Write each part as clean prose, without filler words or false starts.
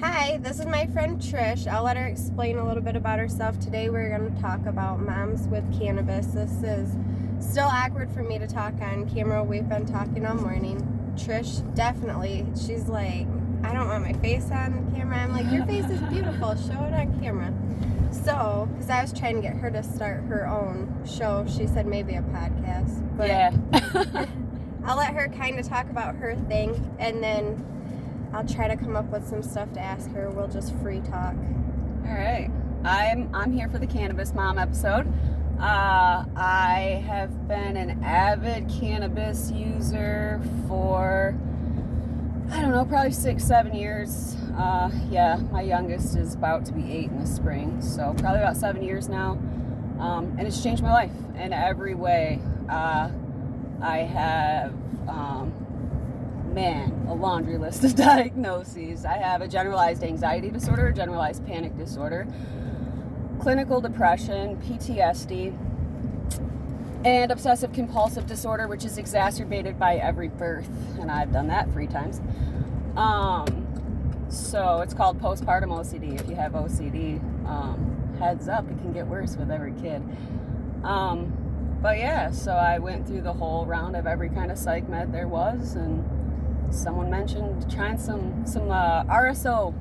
Hi, this is my friend Trish. I'll let her explain a little bit about herself. Today we're going to talk about moms with cannabis. This is still awkward for me to talk on camera. We've been talking all morning. Trish, definitely, she's like, I don't want my face on camera. I'm like, your face is beautiful. Show it on camera. So, because I was trying to get her to start her own show, she said maybe a podcast. But yeah. I'll let her kind of talk about her thing, and then I'll try to come up with some stuff to ask her. We'll just free talk. All right. I'm here for the Cannabis Mom episode. I have been an avid cannabis user for, I don't know, probably 6-7 years. My youngest is about to be 8 in the spring, so probably about 7 years now. And it's changed my life in every way. I have, a laundry list of diagnoses. I have a generalized anxiety disorder, a generalized panic disorder, clinical depression, PTSD, and obsessive compulsive disorder, which is exacerbated by every birth, and I've done that 3 times. So it's called postpartum OCD. If you have OCD, heads up, it can get worse with every kid. But yeah, so I went through the whole round of every kind of psych med there was, and someone mentioned trying some RSO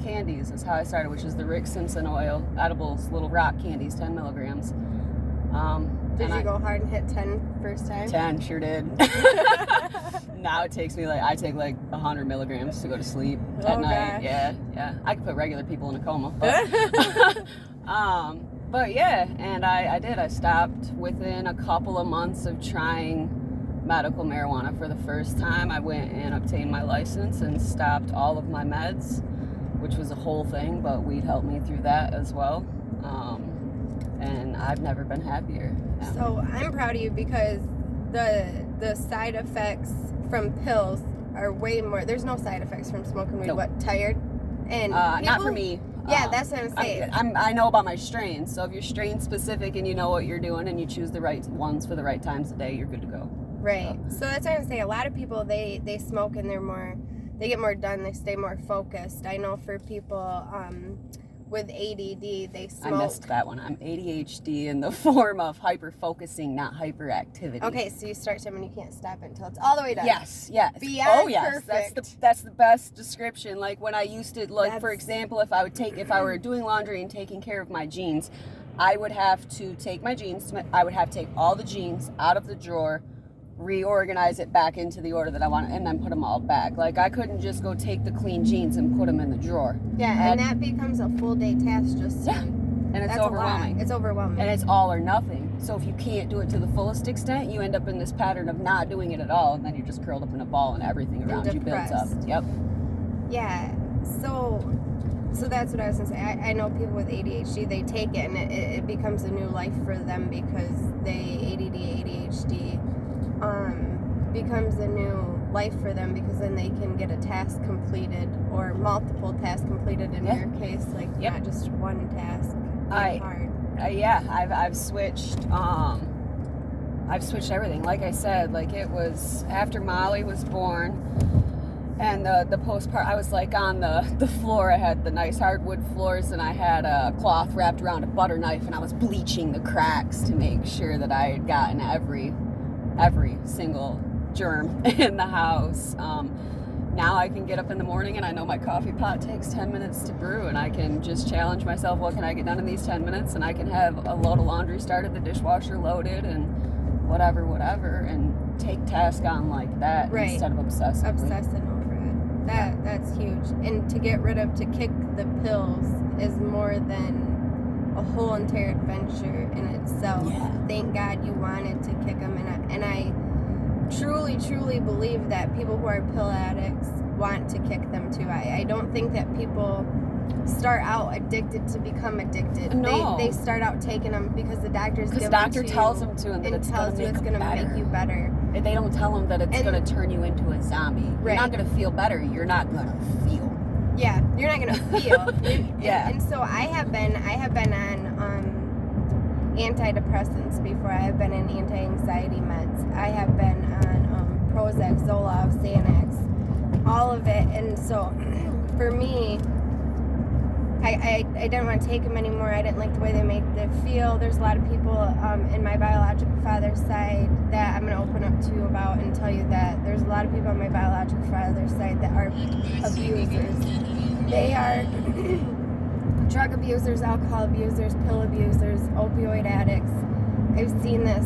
candies is how I started, which is the Rick Simpson oil edibles, little rock candies, 10 milligrams. Did you go hard and hit 10 first time? 10, sure did. Now it takes me I take 100 milligrams to go to sleep at night. Gosh. Yeah. I could put regular people in a coma. But yeah, and I did. I stopped within a couple of months of trying medical marijuana for the first time. I went and obtained my license and stopped all of my meds, which was a whole thing, but weed helped me through that as well. And I've never been happier. So I'm proud of you, because the side effects from pills are way more. There's no side effects from smoking weed. Nope. What, tired? And not for me. Yeah, that's what I'm saying. I know about my strains, so if you're strain specific and you know what you're doing and you choose the right ones for the right times of day, you're good to go. Right. So that's what I'm saying. A lot of people, they smoke and they get more done. They stay more focused. I know for people with ADD, they smoke. I missed that one. I'm ADHD in the form of hyper-focusing, not hyperactivity. Okay, so you start something, you can't stop it until it's all the way done. Yes. Beyond perfect. That's the best description. Like when I used to, for example, if I were doing laundry and taking care of my jeans, I would have to take my jeans, I would have to take all the jeans out of the drawer, reorganize it back into the order that I want, and then put them all back. I couldn't just go take the clean jeans and put them in the drawer. Yeah, and that becomes a full day task just to, and it's overwhelming. It's overwhelming. And it's all or nothing. So if you can't do it to the fullest extent, you end up in this pattern of not doing it at all, and then you're just curled up in a ball and everything around you builds up. Yep. Yeah. So that's what I was going to say. I know people with ADHD, they take it and it becomes a new life for them, because ADHD becomes a new life for them, because then they can get a task completed or multiple tasks completed in your case, not just one task. I've switched. I've switched everything. Like I said, it was after Molly was born, and the postpartum. I was on the floor. I had the nice hardwood floors, and I had a cloth wrapped around a butter knife, and I was bleaching the cracks to make sure that I had gotten every single germ in the house. Now I can get up in the morning and I know my coffee pot takes 10 minutes to brew, and I can just challenge myself, what can I get done in these 10 minutes? And I can have a load of laundry started, the dishwasher loaded, and whatever, and take task on like that instead of obsessing over it. That's huge. And to kick the pills is more than a whole entire adventure in itself. Yeah. Thank God you wanted to kick them, and I truly believe that people who are pill addicts want to kick them too. I don't think that people start out addicted to become addicted. No. They start out taking them because the doctor tells them to, and that it's going to make you better. They don't tell them that it's going to turn you into a zombie. You're not going to feel better. You're not going to feel. Yeah, you're not going to feel. Yeah. And so I have been on antidepressants before. I have been in anti-anxiety meds. I have been on Prozac, Zoloft, Xanax. all of it. And so for me, I didn't want to take them anymore. I didn't like the way they made them feel. There's a lot of people in my biological father's side that I'm going to open up to about and tell you that there's a lot of people on my biological father's side that are abusers. They are drug abusers, alcohol abusers, pill abusers, opioid addicts. I've seen this,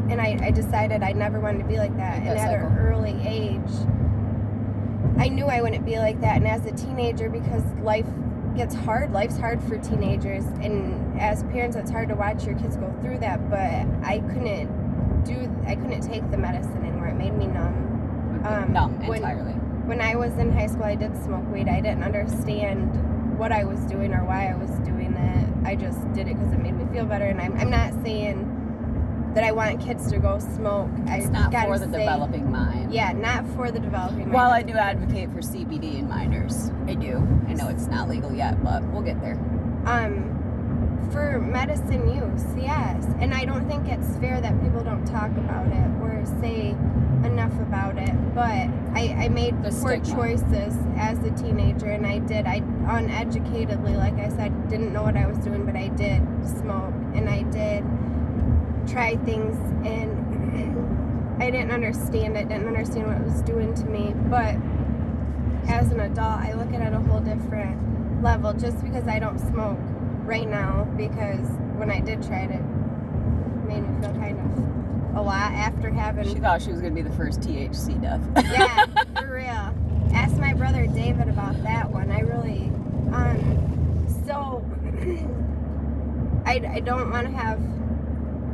and I decided I never wanted to be like that. And at an early age, I knew I wouldn't be like that. And as a teenager, because life gets hard, life's hard for teenagers, and as parents, it's hard to watch your kids go through that. But I couldn't take the medicine anymore. It made me numb. Numb entirely. When I was in high school, I did smoke weed. I didn't understand what I was doing or why I was doing it. I just did it because it made me feel better. And I'm not saying that I want kids to go smoke. It's not for the developing mind. Yeah, not for the developing mind. While I do advocate for CBD in minors, I do. I know it's not legal yet, but we'll get there. For medicine use, yes. And I don't think it's fair that people don't talk about it or say enough about it. But I made poor choices as a teenager, and I uneducatedly, like I said, didn't know what I was doing, but I did smoke, and I did try things, and I didn't understand it, didn't understand what it was doing to me. But as an adult, I look at it at a whole different level. Just because I don't smoke right now, because when I did try it made me feel kind of a lot after having... She thought she was going to be the first THC death. Yeah, for real. Ask my brother David about that one. I really... So, I don't want to have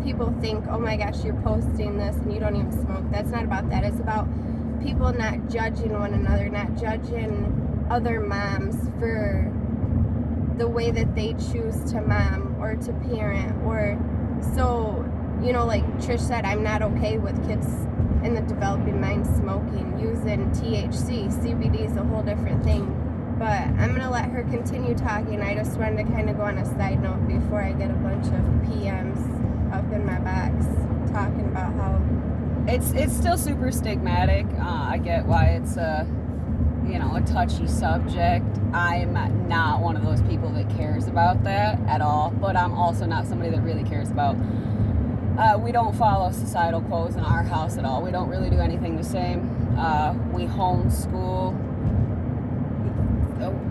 people think, oh my gosh, you're posting this and you don't even smoke. That's not about that. It's about people not judging one another, not judging other moms for the way that they choose to mom or to parent. Or so, you know, like Trish said, I'm not okay with kids in the developing mind smoking, using THC. CBD is a whole different thing. But I'm going to let her continue talking. I just wanted to kind of go on a side note before I get a bunch of PMs up in my box talking about how it's still super stigmatic. I get why it's a touchy subject. I'm not one of those people that cares about that at all, but I'm also not somebody that really cares about we don't follow societal quotes in our house at all. We don't really do anything the same. We homeschool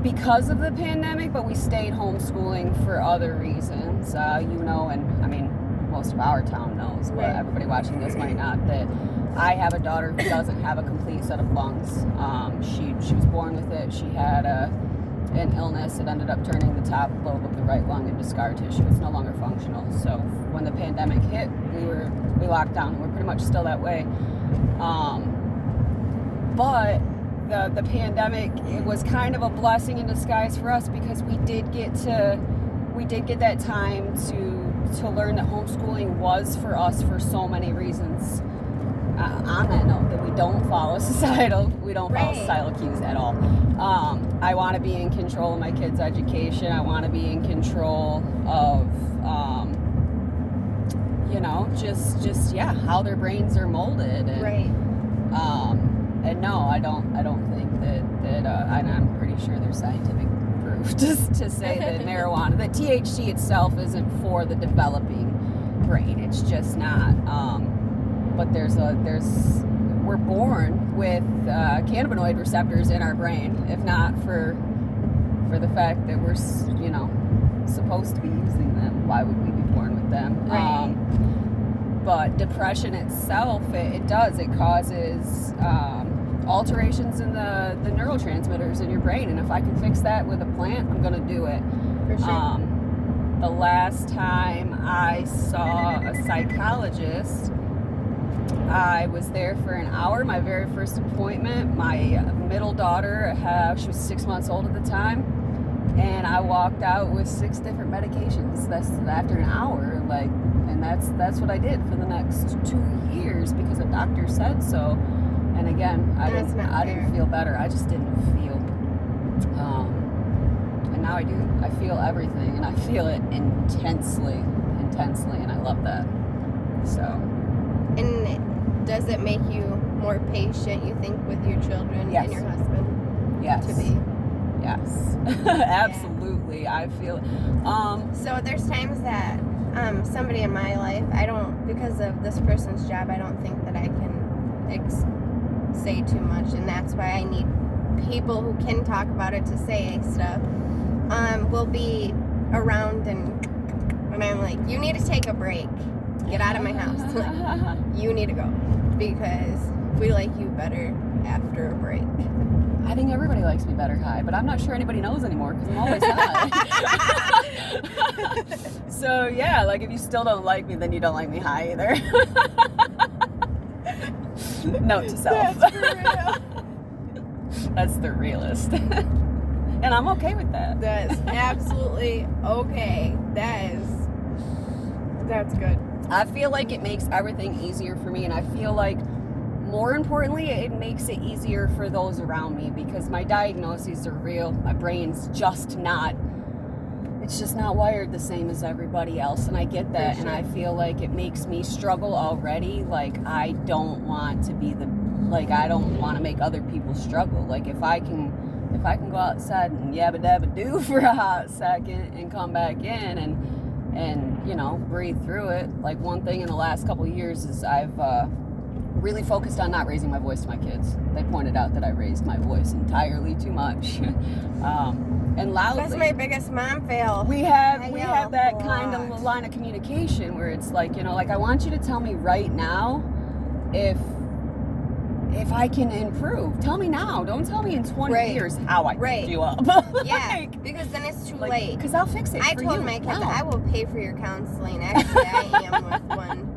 because of the pandemic, but we stayed homeschooling for other reasons. And I mean, most of our town knows, but everybody watching this might not, that I have a daughter who doesn't have a complete set of lungs. She was born with it. She had an illness. It ended up turning the top lobe of the right lung into scar tissue. It's no longer functional. So when the pandemic hit, we locked down. We're pretty much still that way. But the pandemic, it was kind of a blessing in disguise for us, because we did get that time to learn that homeschooling was for us for so many reasons. On that note, that we don't follow societal cues at all. I want to be in control of my kids' education. I want to be in control of just how their brains are molded. And, and no, I don't think that and I'm pretty sure there's scientific proof just to say that marijuana, that THC itself isn't for the developing brain. It's just not. But we're born with cannabinoid receptors in our brain. If not for the fact that we're supposed to be using them, why would we be born with them? Right. But depression itself, it causes alterations in the neurotransmitters in your brain, and if I can fix that with a plant, I'm gonna do it. For sure. The last time I saw a psychologist, I was there for an hour, my very first appointment. My middle daughter, she was 6 months old at the time, and I walked out with 6 different medications. That's after an hour, and that's what I did for the next 2 years because a doctor said so. And again, I didn't feel better. I just didn't feel. And now I do. I feel everything, and I feel it intensely, and I love that. So. And does it make you more patient, you think, with your children Yes. and your husband Yes. to be. Yes. Absolutely. I feel So there's times that somebody in my life, because of this person's job, I don't think that I can say too much, and that's why I need people who can talk about it to say stuff. Will be around and I'm like, you need to take a break. Get out of my house. Like, you need to go because we like you better after a break. I think everybody likes me better high, but I'm not sure anybody knows anymore because I'm always high. So yeah, like if you still don't like me, then you don't like me high either. Note to self. That's for real. That's the realist. And I'm okay with that. That's absolutely okay. That's good. I feel like it makes everything easier for me, and I feel like more importantly, it makes it easier for those around me because my diagnoses are real. My brain's just not, it's just not wired the same as everybody else, and I get that. For sure. And I feel like it makes me struggle already. Like I don't want to be I don't want to make other people struggle. Like if I can go outside and yabba dabba do for a hot second and come back in and you know, breathe through it. Like one thing in the last couple of years is I've really focused on not raising my voice to my kids. They pointed out that I raised my voice entirely too much. And loudly. That's my biggest mom fail. We have that kind of line of communication where it's like, you know, like I want you to tell me right now if I can improve. Tell me now. Don't tell me in 20 years how I picked you up. Yeah, because then it's too late. Because I'll fix it I for told you my kids, now. I will pay for your counseling. Actually, I am with one.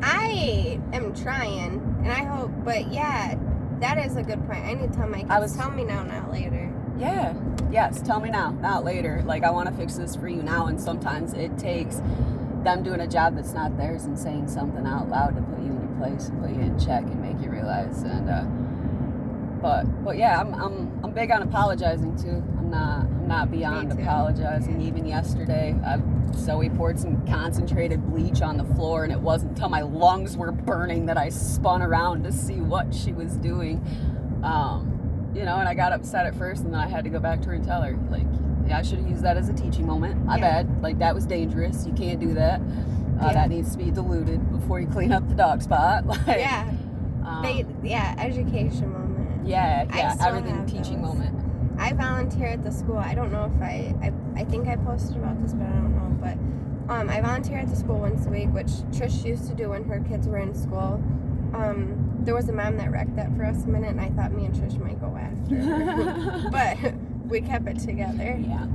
I am trying, and I hope, but yeah, that is a good point. I need to tell my kids, tell me now, not later. Yeah. Yes, tell me now, not later. Like, I want to fix this for you now, and sometimes it takes them doing a job that's not theirs and saying something out loud to put you in your place and put you in check and make you realize. And but yeah, I'm big on apologizing too. I'm not beyond apologizing. Yeah. Even yesterday, Zoe poured some concentrated bleach on the floor, and it wasn't until my lungs were burning that I spun around to see what she was doing. You know, and I got upset at first, and then I had to go back to her and tell her, like, yeah, I should have used that as a teaching moment. My bad. Like, that was dangerous. You can't do that. That needs to be diluted before you clean up the dog spot. Like, Yeah, education moment. everything teaching moment. I volunteer at the school. I don't know if I think I posted about this, but I don't know. But I volunteer at the school once a week, which Trish used to do when her kids were in school. There was a mom that wrecked that for us a minute, and I thought me and Trish might go after her. But we kept it together. Yeah.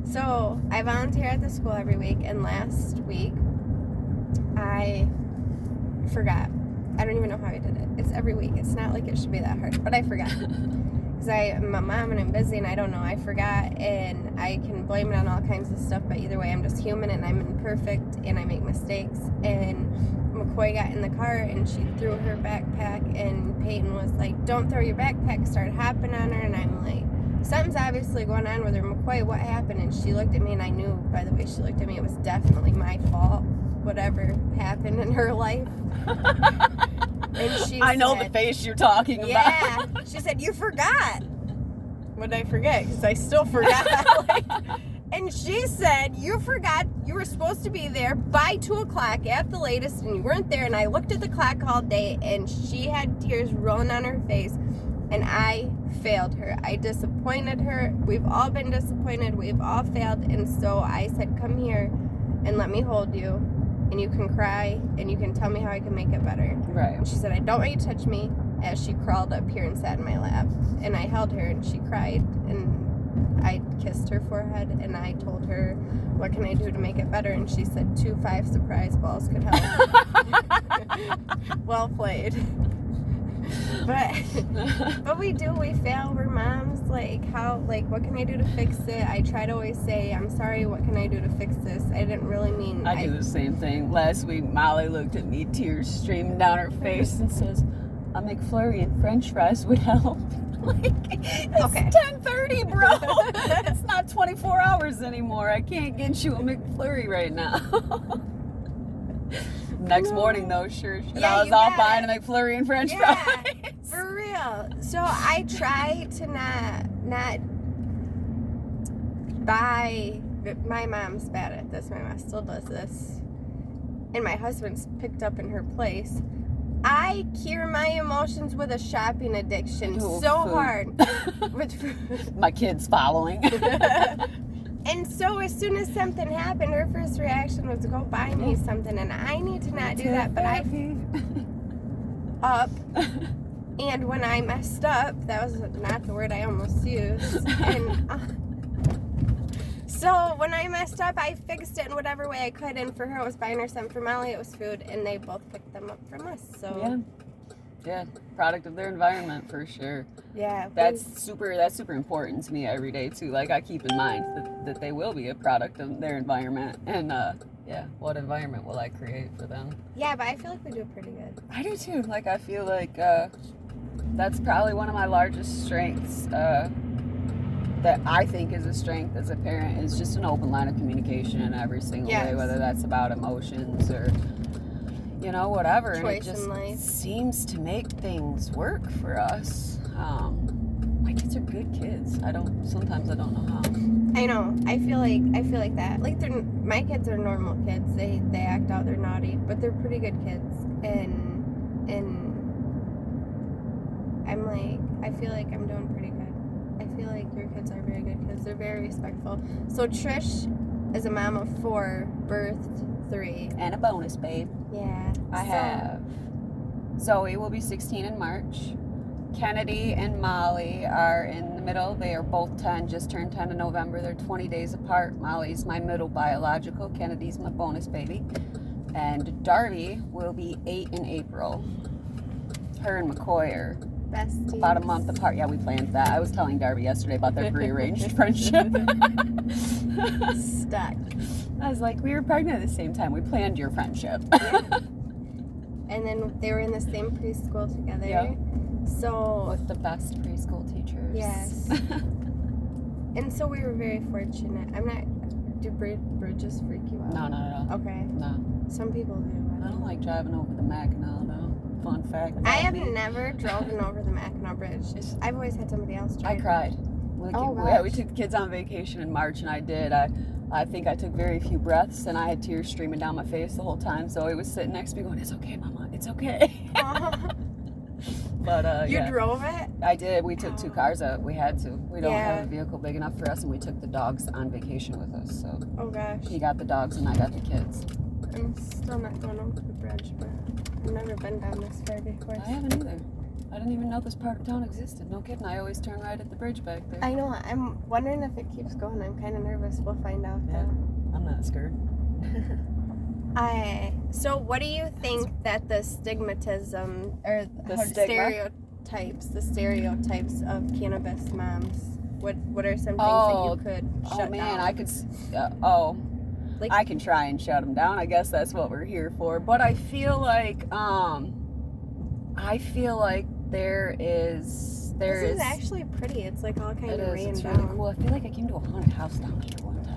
So I volunteer at the school every week, and last week I forgot. I don't even know how I did it. It's every week. It's not like it should be that hard, but I forgot. Because I'm a mom and I'm busy and I don't know. I forgot, and I can blame it on all kinds of stuff, but either way, I'm just human and I'm imperfect and I make mistakes. And McCoy got in the car and she threw her backpack, and Peyton was like, don't throw your backpack, started hopping on her, and I'm like, something's obviously going on with her. McCoy, what happened? And she looked at me, and I knew by the way she looked at me, it was definitely my fault, whatever happened in her life. And she I know the face you're talking about. Yeah. She said, you forgot. What did I forget? Because I still forgot. And she said, you forgot you were supposed to be there by 2 o'clock at the latest, and you weren't there. And I looked at the clock all day, and she had tears rolling on her face, and I failed her. I disappointed her. We've all been disappointed. We've all failed. And so I said, come here and let me hold you, and you can cry, and you can tell me how I can make it better. Right. And she said, I don't want you to touch me, as she crawled up here and sat in my lap. And I held her, and she cried, and I kissed her forehead, and I told her, what can I do to make it better? And she said 2 5 surprise balls could help. Well played. But we fail. We're moms. Like, what can I do to fix it? I try to always say, I'm sorry, what can I do to fix this? I didn't really mean. I do the same thing. Last week, Molly looked at me, tears streaming down her face, and says, a McFlurry and French fries would help. Like, it's 10:30, bro. It's not 24 hours anymore. I can't get you a McFlurry right now. Next morning, though, sure. Yeah, I was all buying a McFlurry and French fries. For real. So I try to not buy. My mom's bad at this. My mom still does this. And my husband's picked up in her place. I cure my emotions with a shopping addiction so food. Hard. With food. My kid's following. And so as soon as something happened, her first reaction was to go buy me something. And I need to not do that. But I up. And when I messed up, that was not the word I almost used. And so when I messed up, I fixed it in whatever way I could. And for her, it was buying her something. For Molly, it was food. And they both picked them up from us. So yeah, product of their environment for sure. Yeah, that's super important to me every day too. Like I keep in mind that they will be a product of their environment, and what environment will I create for them? Yeah, but I feel like we do pretty good. I do too. Like I feel like that's probably one of my largest strengths. That I think is a strength as a parent is just an open line of communication in every single way, whether that's about emotions or whatever. Choice and it just in life. seems to make things work for us. My kids are good kids. Sometimes I don't know how. I know. I feel like that. Like my kids are normal kids. They act out, they're naughty, but they're pretty good kids. And I'm like, I feel like I'm doing pretty good. I feel like your kids are very good kids. They're very respectful. So Trish is a mom of 4, birthed 3. And a bonus, babe. Yeah. I have. Zoe will be 16 in March. Kennedy and Molly are in the middle. They are both 10, just turned 10 in November. They're 20 days apart. Molly's my middle biological. Kennedy's my bonus baby. And Darby will be 8 in April. Her and McCoy are besties. About a month apart. Yeah, we planned that. I was telling Darby yesterday about their prearranged friendship. Stuck. I was like, we were pregnant at the same time. We planned your friendship. And then they were in the same preschool together. Yeah. So with the best preschool teachers. Yes. And so we were very fortunate. Do bridges freak you out? No. Okay. No. Some people do. I don't like driving over the Mackinac, though. Fun fact. I have never driven over the Mackinac Bridge. I've always had somebody else drive. I cried. We took the kids on vacation in March, and I did. I think I took very few breaths, and I had tears streaming down my face the whole time. Zoe was sitting next to me going, "It's okay, Mama. It's okay." But you drove it? I did. We took 2 cars out. We had to. We don't have a vehicle big enough for us, and we took the dogs on vacation with us. So. Oh gosh. He got the dogs, and I got the kids. I'm still not going over the bridge, but I've never been down this far before. I haven't either. I didn't even know this part of town existed. No kidding. I always turn right at the bridge back there. I know. I'm wondering if it keeps going. I'm kind of nervous. We'll find out. Yeah. I'm not scared. So what do you think that the stigmatism or the stereotypes of cannabis moms? What are some things that you could shut down? I could. I can try and shut them down. I guess that's what we're here for. But I feel like there is. This is actually pretty. It's like all kind of rained down. Really cool. I feel like I came to a haunted house down here one time.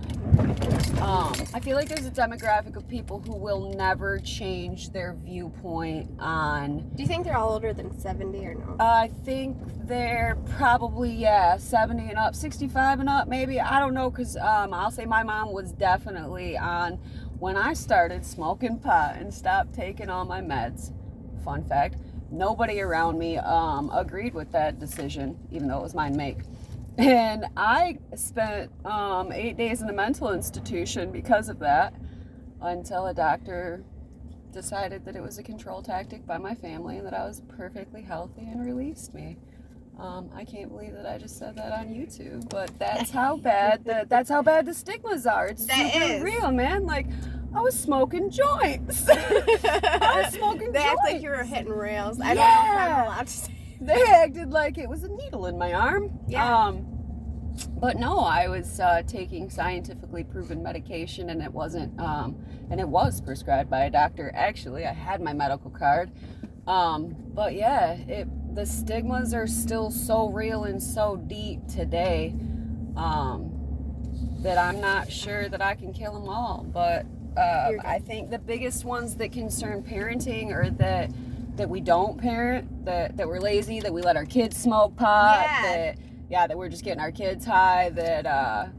I feel like there's a demographic of people who will never change their viewpoint on. Do you think they're all older than 70 or no? I think they're probably 70 and up, 65 and up maybe. I don't know, because I'll say my mom was definitely on when I started smoking pot and stopped taking all my meds. Fun fact. Nobody around me agreed with that decision, even though it was mine to make. And I spent 8 days in a mental institution because of that, until a doctor decided that it was a control tactic by my family and that I was perfectly healthy and released me. I can't believe that I just said that on YouTube, but that's how bad the stigmas are. It's super real, man. Like, I was smoking joints. They act like you were hitting rails. I don't know if I'm allowed to say. They acted like it was a needle in my arm. Yeah. But no, I was taking scientifically proven medication, and it wasn't. And it was prescribed by a doctor. Actually, I had my medical card. But yeah, the stigmas are still so real and so deep today. That I'm not sure that I can kill them all, but I think the biggest ones that concern parenting are that we don't parent, that we're lazy, that we let our kids smoke pot, that we're just getting our kids high, that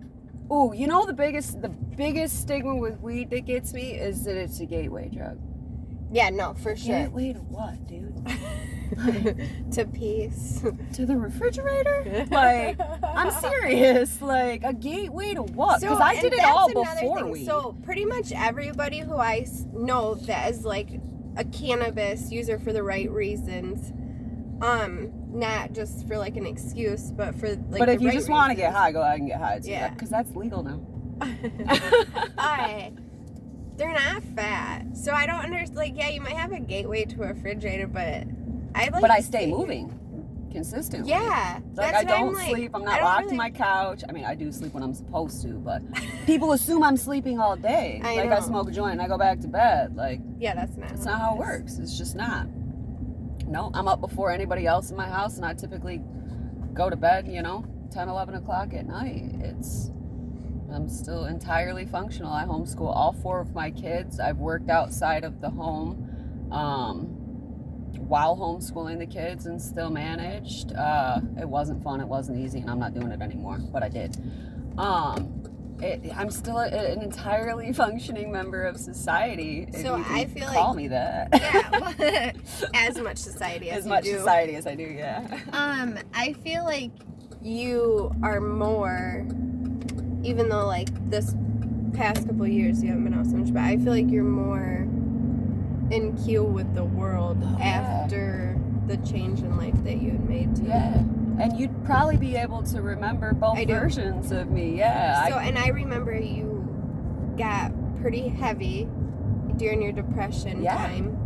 you know, the biggest stigma with weed that gets me is that it's a gateway drug. Yeah, no, for sure. Gateway to what, dude? To peace. To the refrigerator? Like, I'm serious. Like, a gateway to what? Because I did it all before weed. So pretty much everybody who I know that is like a cannabis user for the right reasons, not just for like an excuse, but for like. But if you just want to get high, go out and get high too. Yeah, because that's legal now. They're not fat, so I don't understand. Like, yeah, you might have a gateway to a refrigerator, but I stay moving consistently. Yeah, like I don't sleep. I'm not locked to my couch. I mean, I do sleep when I'm supposed to, but people assume I'm sleeping all day. I smoke a joint and I go back to bed. Like, yeah, that's not how it works. It's just not. No, I'm up before anybody else in my house, and I typically go to bed, 10, 11 o'clock at night. I'm still entirely functional. I homeschool all 4 of my kids. I've worked outside of the home while homeschooling the kids and still managed. It wasn't fun. It wasn't easy, and I'm not doing it anymore, but I did. I'm still an entirely functioning member of society. So I feel like call me that. Yeah, as much society as you do. Society as I do. Yeah. I feel like you are more, even though like this past couple of years you haven't been out so much, but I feel like you're more in cue with the world after the change in life that you had made too. Yeah. And you'd probably be able to remember both versions of me. Yeah. So, and I remember you got pretty heavy during your depression time.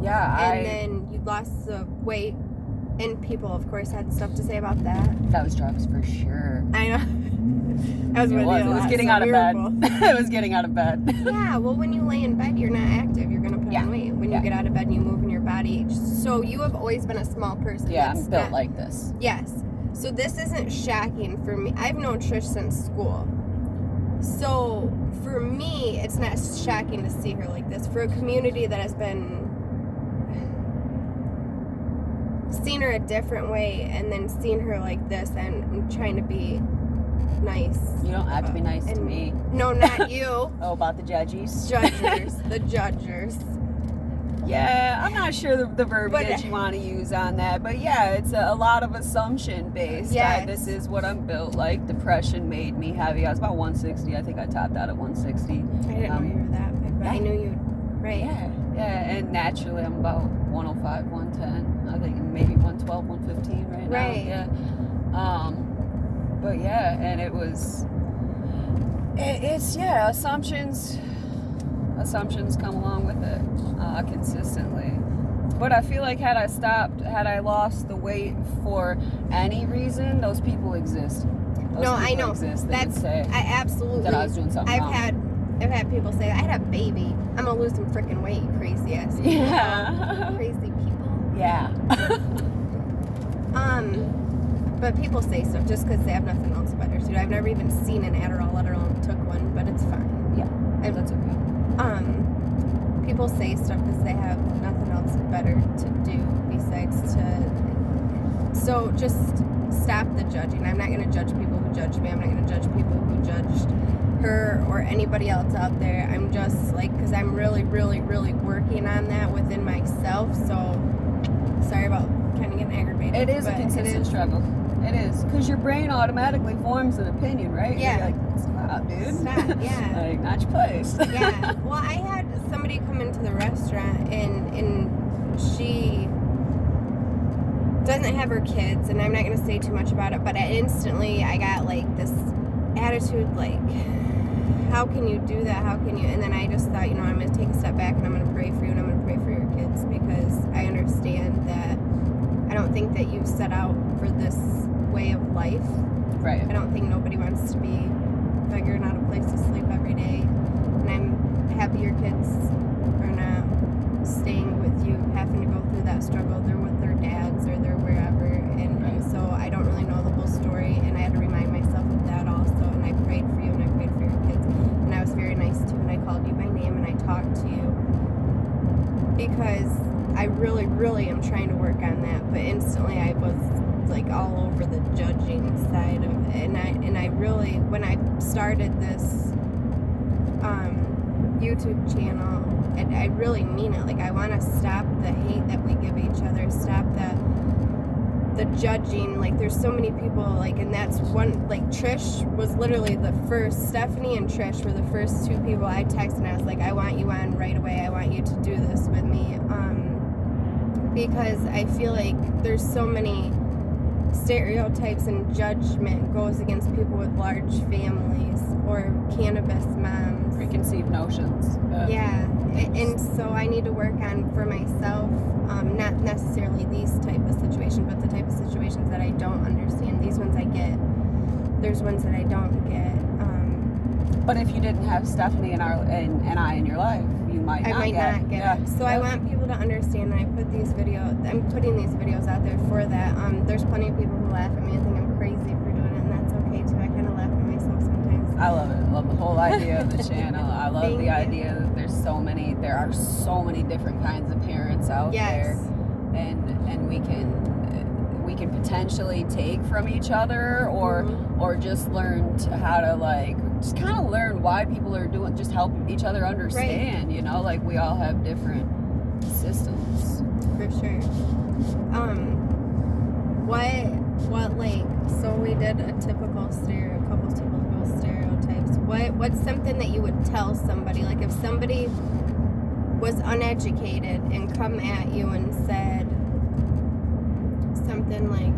Yeah. And then you lost the weight, and people, of course, had stuff to say about that. That was drugs for sure. I know. It was getting out of bed. It was getting out of bed. Yeah, well, when you lay in bed, you're not active. You're going to put on weight. When you get out of bed and you move in your body. So you have always been a small person. Yeah, I'm built like this. Yes. So this isn't shocking for me. I've known Trish since school. So for me, it's not shocking to see her like this. For a community that has been seen her a different way and then seen her like this, and trying to be nice. You don't have to be nice to me. No, not you. Oh, about the judges? The judgers. Yeah, I'm not sure the verbiage you want to use on that, but yeah, it's a lot of assumption based. Yes. This is what I'm built like. Depression made me heavy. I was about 160. I think I topped out at 160. I didn't know you were that big, but I knew you. Right. Yeah, and naturally I'm about 105, 110. I think maybe 112, 115 right now. Right. Yeah. But yeah, and it's assumptions come along with it consistently. But I feel like had I lost the weight for any reason, those people exist. I know. I absolutely. That I was doing something wrong. I've had people say, I had a baby. I'm gonna lose some freaking weight, you crazy ass people. Yeah. Crazy people. Yeah. But people say so just because they have nothing else better to do. I've never even seen an Adderall, let alone took one, but it's fine. Yeah. That's okay. People say stuff because they have nothing else better to do besides to. So just stop the judging. I'm not going to judge people who judge me. I'm not going to judge people who judged her or anybody else out there. I'm just like, because I'm really, really, really working on that within myself. So sorry about kind of getting aggravated. It is a consistent struggle. It is. Because your brain automatically forms an opinion, right? Yeah. You're like, stop, dude. Stop, yeah. Like, not your place. Yeah. Well, I had somebody come into the restaurant and she doesn't have her kids, and I'm not going to say too much about it, but instantly I got like this attitude like, how can you do that? How can you? And then I just thought, I'm going to take a step back and I'm going to pray for you and I'm going to pray for your kids, because I understand that I don't think that you set out for this way of life. Right. I don't think nobody wants to be figuring out a place to sleep every day. And I'm happy your kids are not staying with you, having to go through that struggle. They're with their dads or they're wherever. And so I don't really know the whole story. And I had to remind myself of that also. And I prayed for you and I prayed for your kids. And I was very nice too. And I called you by name. really, when I started this YouTube channel, I really mean it. Like, I want to stop the hate that we give each other, stop the judging. Like, there's so many people, like, and that's one, like, Trish was literally the first, Stephanie and Trish were the first two people I texted, and I was like, I want you on right away, I want you to do this with me, because I feel like there's so many stereotypes and judgment goes against people with large families or cannabis moms. Preconceived notions. Yeah, and so I need to work on for myself, not necessarily these type of situations, but the type of situations that I don't understand. These ones I get. There's ones that I don't get. But if you didn't have Stephanie and I in your life, you might not get it. So I want people to understand that I'm putting these videos out there for that. There's plenty of people who laugh at me and think I'm crazy for doing it, and that's okay too. I kind of laugh at myself sometimes. I love it. I love the whole idea of the channel. I love the idea that there are so many different kinds of parents out there, and we can potentially take from each other, or just learn how to just kind of learn why people are doing, just help each other understand. Right. You know, like, we all have different systems. For sure. What like, so we did a couple typical stereotypes. What's something that you would tell somebody, like if somebody was uneducated and come at you and said something like,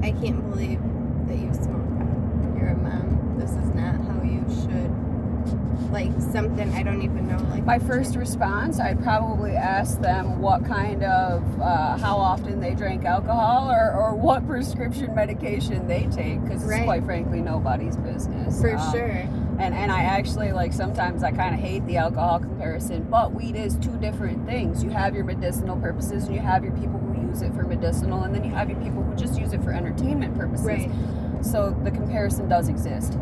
I can't believe that you smoke pot. You're a mom. This is not how you should. Like, something, I don't even know. Like, my first response, I'd probably ask them what kind of, how often they drank alcohol, or what prescription medication they take, because it's quite frankly nobody's business. For sure. And I actually, like, sometimes I kind of hate the alcohol comparison, but weed is two different things. You have your medicinal purposes, and you have your people who use it for medicinal, and then you have your people who just use it for entertainment purposes. Right. So the comparison does exist.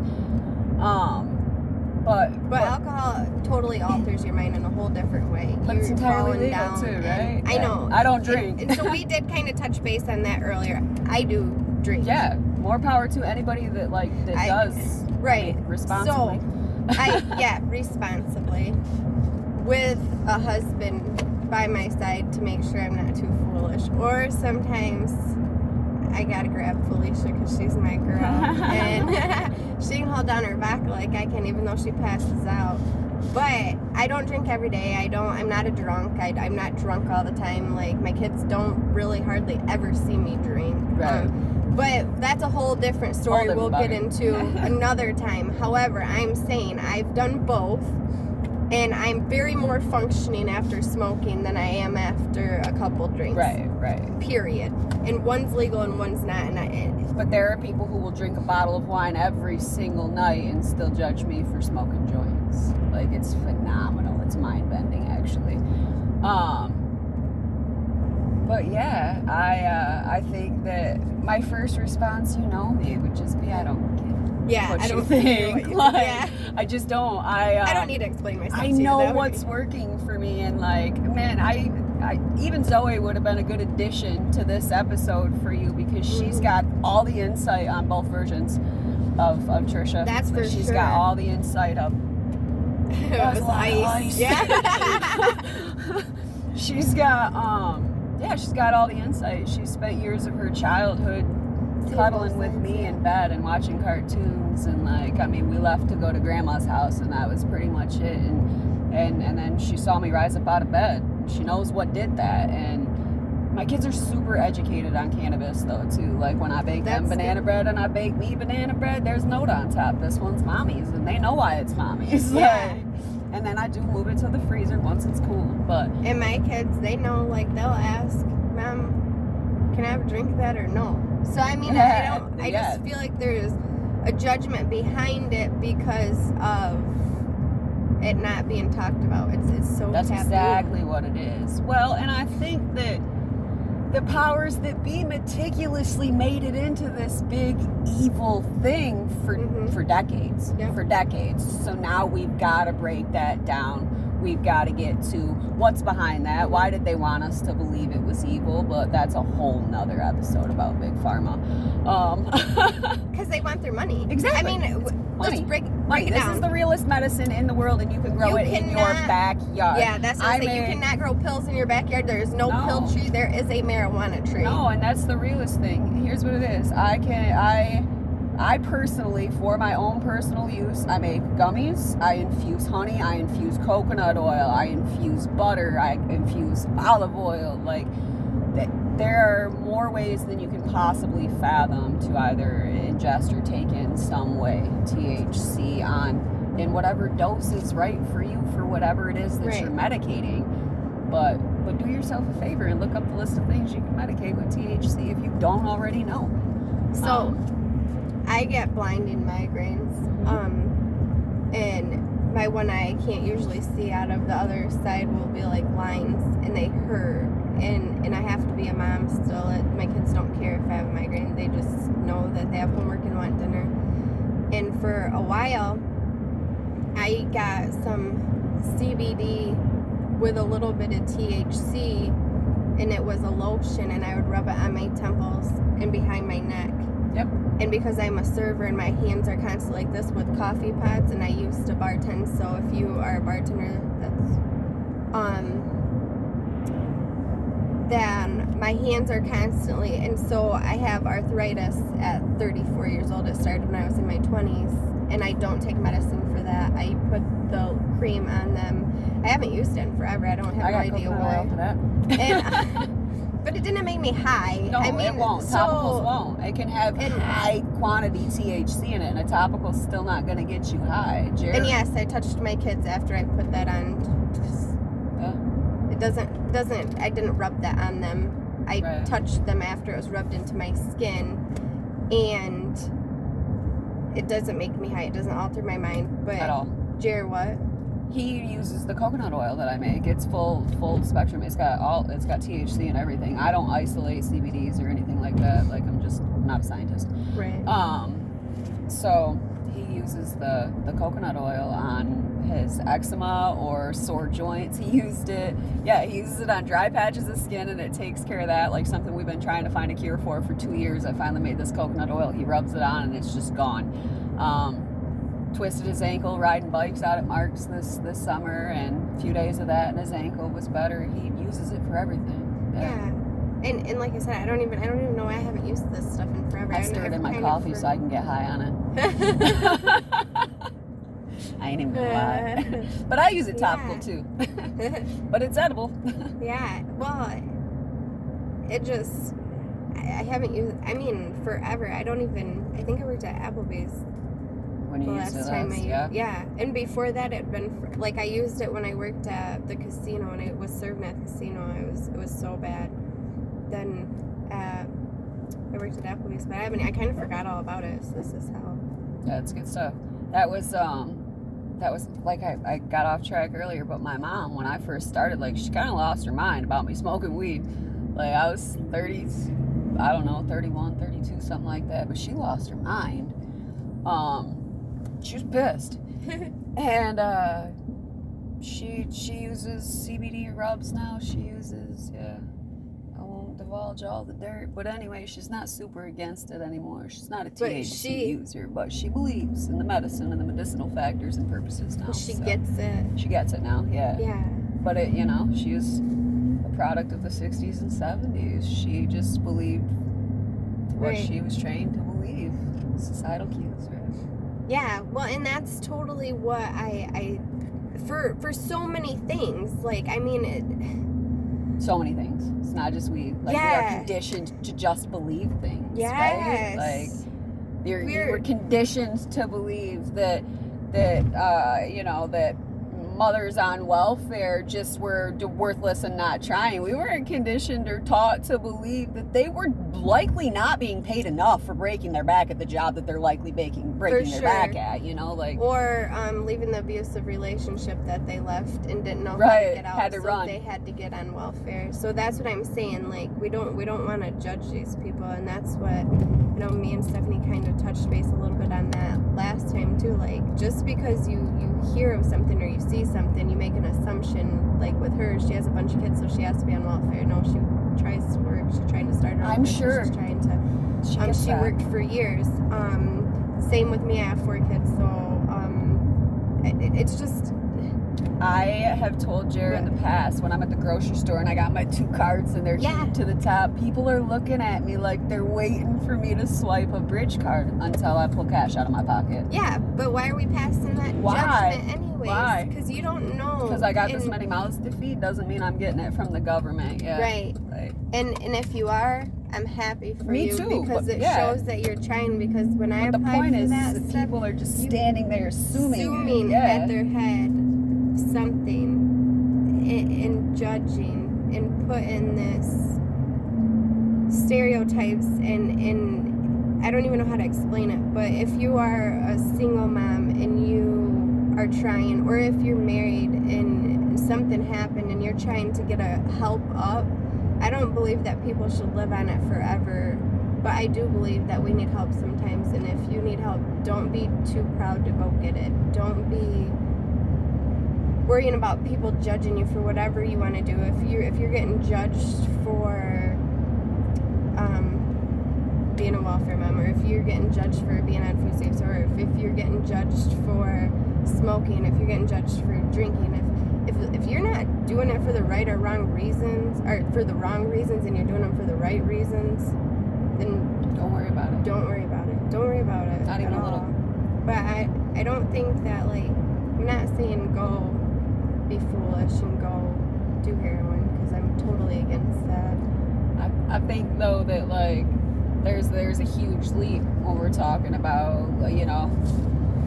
But alcohol totally alters your mind in a whole different way. But it's entirely legal too, right? I know. I don't drink. And so we did kind of touch base on that earlier. I do drink. Yeah, more power to anybody that does. Right. Responsibly. So, responsibly. With a husband by my side to make sure I'm not too foolish. Or sometimes I gotta grab Felicia because she's my girl. And she can hold down her vodka like I can, even though she passes out. But I don't drink every day. I'm not a drunk. I'm not drunk all the time. Like, my kids don't really hardly ever see me drink. Right. But that's a whole different story we'll get into another time. However, I'm saying I've done both. And I'm very more functioning after smoking than I am after a couple drinks. Right. Period. And one's legal and one's not. But there are people who will drink a bottle of wine every single night and still judge me for smoking joints. Like, it's phenomenal. It's mind-bending, actually. But yeah, I think that my first response, you know me, would just be, I don't give what you think. I just don't. I don't need to explain myself. I know what's working for me, and like, man, I even Zoe would have been a good addition to this episode for you, because she's got all the insight on both versions of Trisha. That's for sure. She's got all the insight of. It was ice. Yeah. She's got she's got all the insight. She spent years of her childhood cuddling with me in bed and watching cartoons, and we left to go to grandma's house, and that was pretty much it. And then she saw me rise up out of bed. She knows what did that. And my kids are super educated on cannabis though too. Like, when I bake them banana bread and I bake me banana bread, there's note on top, this one's mommy's, and they know why it's mommy's. Yeah. And then I do move it to the freezer once it's cool. And my kids, they know, like, they'll ask, Mom, can I have a drink of that or no? So I just feel like there's a judgment behind it because of it not being talked about. It's so That's taboo. Exactly what it is. Well, and I think that the powers that be meticulously made it into this big evil thing for decades. Yep. For decades. So now we've got to break that down. we've got to get to what's behind that. Why did they want us to believe it was evil? But that's a whole nother episode about Big Pharma. Because they want their money. Exactly. I mean, let's break it This down. is the realest medicine in the world, and you can grow it in your backyard. Yeah, that's what I say. You cannot grow pills in your backyard. There is no pill tree. There is a marijuana tree. No, and that's the realest thing. Here's what it is. I personally, for my own personal use, I make gummies, I infuse honey, I infuse coconut oil, I infuse butter, I infuse olive oil. Like, there are more ways than you can possibly fathom to either ingest or take in some way THC in whatever dose is right for you for whatever it is that you're medicating. But do yourself a favor and look up the list of things you can medicate with THC if you don't already know. So, I get blinding migraines, and my one eye I can't usually see out of. The other side will be like lines, and they hurt, and I have to be a mom still. My kids don't care if I have a migraine. They just know that they have homework and want dinner. And for a while, I got some CBD with a little bit of THC, and it was a lotion, and I would rub it on my temples and behind my neck. Yep. And because I'm a server and my hands are constantly like this with coffee pots, and I used to bartend, so if you are a bartender, then my hands are constantly, and so I have arthritis at 34 years old. It started when I was in my 20s, and I don't take medicine for that. I put the cream on them. I haven't used it in forever. I don't have no idea why. For that. But it didn't make me high. No, I mean, it won't. Topicals won't. It can have high quantity THC in it, and a topical's still not going to get you high. And yes, I touched my kids after I put that on. It doesn't. I didn't rub that on them. I touched them after it was rubbed into my skin, and it doesn't make me high. It doesn't alter my mind. But at all. Jer, what? He uses the coconut oil that I make. It's full spectrum. It's got THC and everything. I don't isolate CBDs or anything like that. Like, I'm just not a scientist. Right. So he uses the coconut oil on his eczema or sore joints. He uses it on dry patches of skin, and it takes care of that. Like something we've been trying to find a cure for 2 years. I finally made this coconut oil. He rubs it on, and it's just gone. Twisted his ankle riding bikes out at Mark's this summer, and a few days of that, and his ankle was better. He uses it for everything. Yeah. And like I said, I don't even know why I haven't used this stuff in forever. I stir it in my coffee so I can get high on it. I ain't even gonna lie. But I use it topical too. But it's edible. Yeah. Well, it just, I haven't used, I mean, forever. I think I worked at Applebee's. When you used it, yeah. And before that, it'd been like I used it when I worked at the casino, and it was serving at the casino. It was so bad. Then I worked at Applebee's, but I kind of forgot all about it. So this is how. Yeah, it's good stuff. That was like I got off track earlier, but my mom, when I first started, like, she kind of lost her mind about me smoking weed. Like, I was 30s, I don't know, 31, 32, something like that, but she lost her mind. She was pissed. And she uses CBD rubs now. She uses, I won't divulge all the dirt, but anyway, she's not super against it anymore. She's not a THC user, but she believes in the medicine and the medicinal factors and purposes now. She gets it. She gets it now, yeah. Yeah. But it, she is a product of the 60s and 70s. She just believed what she was trained to believe. Societal cues, right? Yeah, well, and that's totally what I for so many things. Like, I mean, so many things. It's not just weed. Like, we are conditioned to just believe things. Yes. Right? Like, you're conditioned to believe that that mothers on welfare just were worthless and not trying. We weren't conditioned or taught to believe that they were likely not being paid enough for breaking their back at the job that they're likely breaking their back at, or leaving the abusive relationship that they left and didn't know how to get out, run. They had to get on welfare. So that's what I'm saying. Like, we don't want to judge these people, and that's what me and Stephanie kind of touched base a little bit on that last time. thing too. Like, just because you hear of something or you see something, you make an assumption. Like with her, she has a bunch of kids, so she has to be on welfare. No, she tries to work. She's trying to start her own I'm business. sure. She's trying to. She worked for years. Same with me. I have 4 kids, so it's just. I have told Jared in the past when I'm at the grocery store and I got my 2 cards and they're heaped to the top, people are looking at me like they're waiting for me to swipe a bridge card until I pull cash out of my pocket. Yeah, but why are we passing that judgment anyways? Why? Because you don't know. Because I got this many mouths to feed doesn't mean I'm getting it from the government. Yeah. Right. Like, and if you are, I'm happy for me you too, because it yeah. shows that you're trying. Because when I the applied point for is that that stuff, people are just standing there assuming yeah. at their head something and judging and putting this stereotypes and I don't even know how to explain it, but if you are a single mom and you are trying, or if you're married and something happened and you're trying to get a help up, I don't believe that people should live on it forever, but I do believe that we need help sometimes. And if you need help, don't be too proud to go get it. Don't be worrying about people judging you for whatever you want to do. If you're getting judged for being a welfare mom, or if you're getting judged for being on food stamps, or if you're getting judged for smoking, if you're getting judged for drinking, if you're not doing it for the right or wrong reasons, or for the wrong reasons, and you're doing them for the right reasons, then don't worry about it. Don't worry about it. Don't worry about it. Not even a little. But I don't think that, like, I'm not saying go be foolish and go do heroin, because I'm totally against that. I think though that like there's a huge leap when we're talking about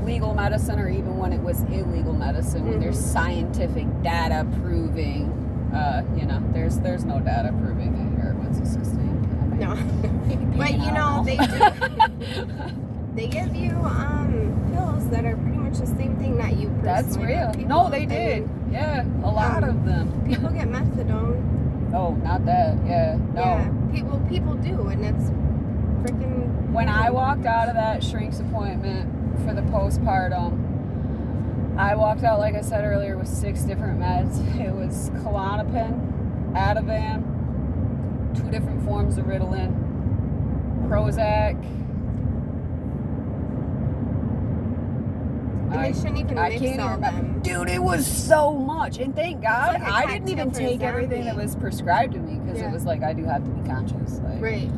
legal medicine, or even when it was illegal medicine, when there's scientific data proving there's no data proving that heroin's assisting. No. But they do. They give you pills that are pretty much the same thing. Not you personally. That's real. No, they did. Yeah, a lot of them. People get methadone. Oh, not that. Yeah, no. Yeah, people do, and it's freaking. When I walked out of that shrink's appointment for the postpartum, I walked out, like I said earlier, with 6 different meds. It was Klonopin, Ativan, 2 different forms of Ritalin, Prozac. And they shouldn't even mix all them. Dude, it was so much. And thank God like I didn't even take everything that was prescribed to me, because it was like, I do have to be conscious. Like, right.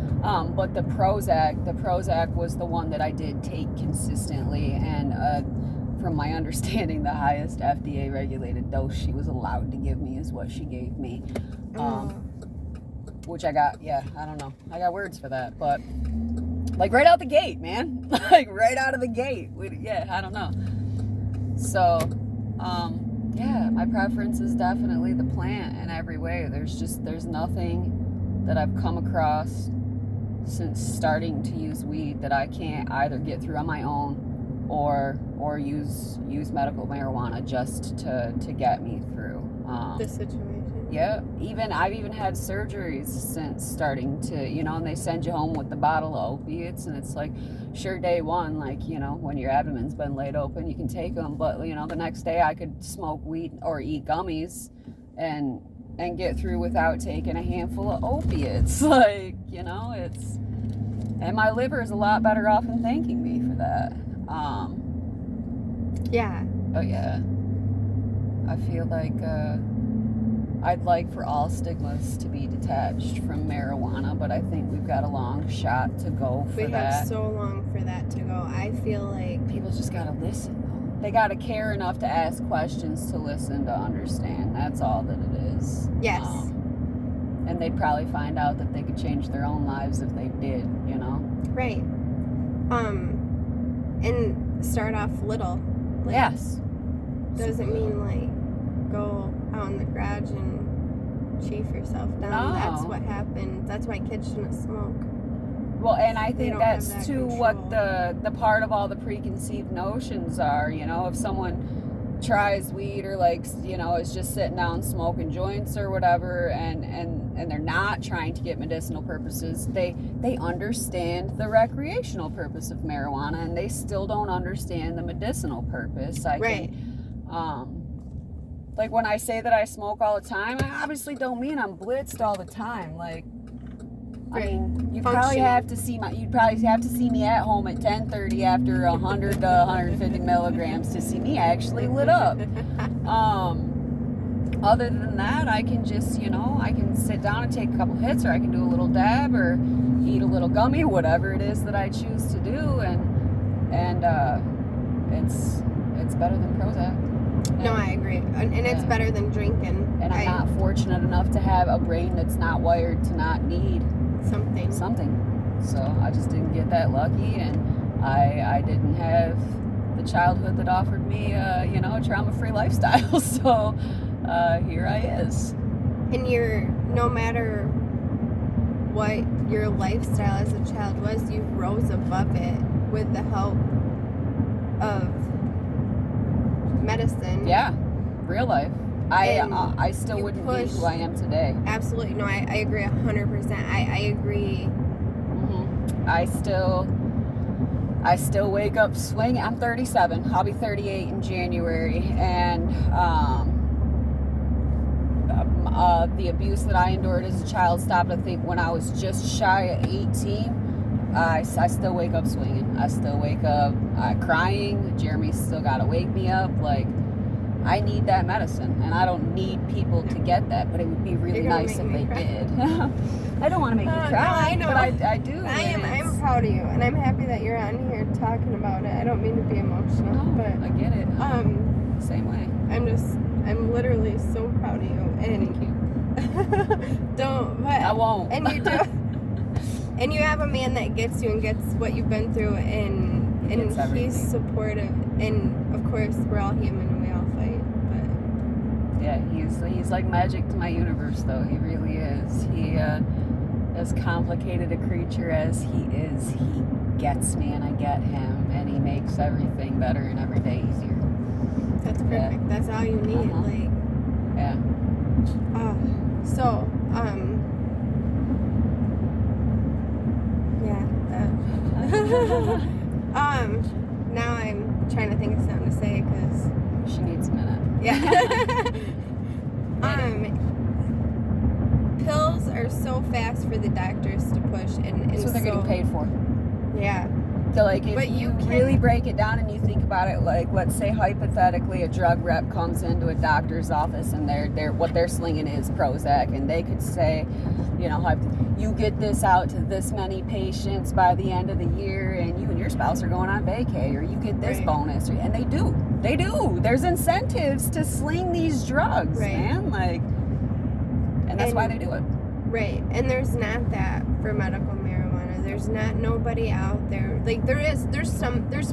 But the Prozac was the one that I did take consistently, and from my understanding, the highest FDA regulated dose she was allowed to give me is what she gave me. Which I got, I don't know. I got words for that, but like right out the gate, man. Like right out of the gate. I don't know. So, my preference is definitely the plant in every way. There's nothing that I've come across since starting to use weed that I can't either get through on my own or use medical marijuana just to get me through the situation. Yeah, I've even had surgeries since starting to, and they send you home with the bottle of opiates, and it's like, sure, day one, like, when your abdomen's been laid open, you can take them, but, the next day I could smoke weed or eat gummies and get through without taking a handful of opiates. Like, and my liver is a lot better off than thanking me for that. Yeah. Oh, yeah. I feel like, I'd like for all stigmas to be detached from marijuana, but I think we've got a long shot to go for that. We have so long for that to go. I feel like people just gotta listen, though. They gotta care enough to ask questions, to listen, to understand. That's all that it is. Yes. And they'd probably find out that they could change their own lives if they did, Right. And start off little. Like, yes. Doesn't mean like go out in the garage and chief yourself down. No. That's what happens. That's why kids shouldn't smoke. Well, and I think that's that too control. what the part of all the preconceived notions are. If someone tries weed or is just sitting down smoking joints or whatever, and and they're not trying to get medicinal purposes, they understand the recreational purpose of marijuana, and they still don't understand the medicinal purpose. Right. Like when I say that I smoke all the time, I obviously don't mean I'm blitzed all the time. Like, I mean, you'd probably have to see me at home at 10:30 after 100 to 150 milligrams to see me actually lit up. Other than that, I can just, I can sit down and take a couple hits, or I can do a little dab, or eat a little gummy, whatever it is that I choose to do, and it's better than Prozac. No, I agree. And it's better than drinking. And I'm not fortunate enough to have a brain that's not wired to not need something. So I just didn't get that lucky, and I didn't have the childhood that offered me, a trauma-free lifestyle. So here I is. And no matter what your lifestyle as a child was, you rose above it with the help of medicine. Yeah, real life. I still wouldn't be who I am today. Absolutely. No, I agree 100%. I agree. Mm-hmm. I still wake up swinging. I'm 37. I'll be 38 in January, and the abuse that I endured as a child stopped, I think, when I was just shy of 18. I still wake up swinging. I still wake up crying. Jeremy's still got to wake me up. Like, I need that medicine, and I don't need people to get that, but it would be really nice if they did. I don't want to make you cry, no, I know. But I do. I'm proud of you, and I'm happy that you're on here talking about it. I don't mean to be emotional, but I get it. Same way. I'm literally so proud of you, and thank you. I won't. And you do. And you have a man that gets you and gets what you've been through, and he's supportive. And of course, we're all human and we all fight. But yeah, he's like magic to my universe, though. He really is. He, as complicated a creature as he is, he gets me and I get him, and he makes everything better and every day easier. That's perfect. Yeah. That's all you need. Like. Yeah. So. Now I'm trying to think of something to say because she needs a minute. Yeah. Pills are so fast for the doctors to push, and that's what they're getting paid for. Yeah. So, like, if you really break it down and you think about it, like, let's say hypothetically a drug rep comes into a doctor's office and they're what they're slinging is Prozac, and they could say, you get this out to this many patients by the end of the year, and you and your spouse are going on vacay, or you get this bonus, and they do. There's incentives to sling these drugs, man. Like, and that's why they do it. Right. And there's not that for medical marijuana. There's not nobody out there. Like, there's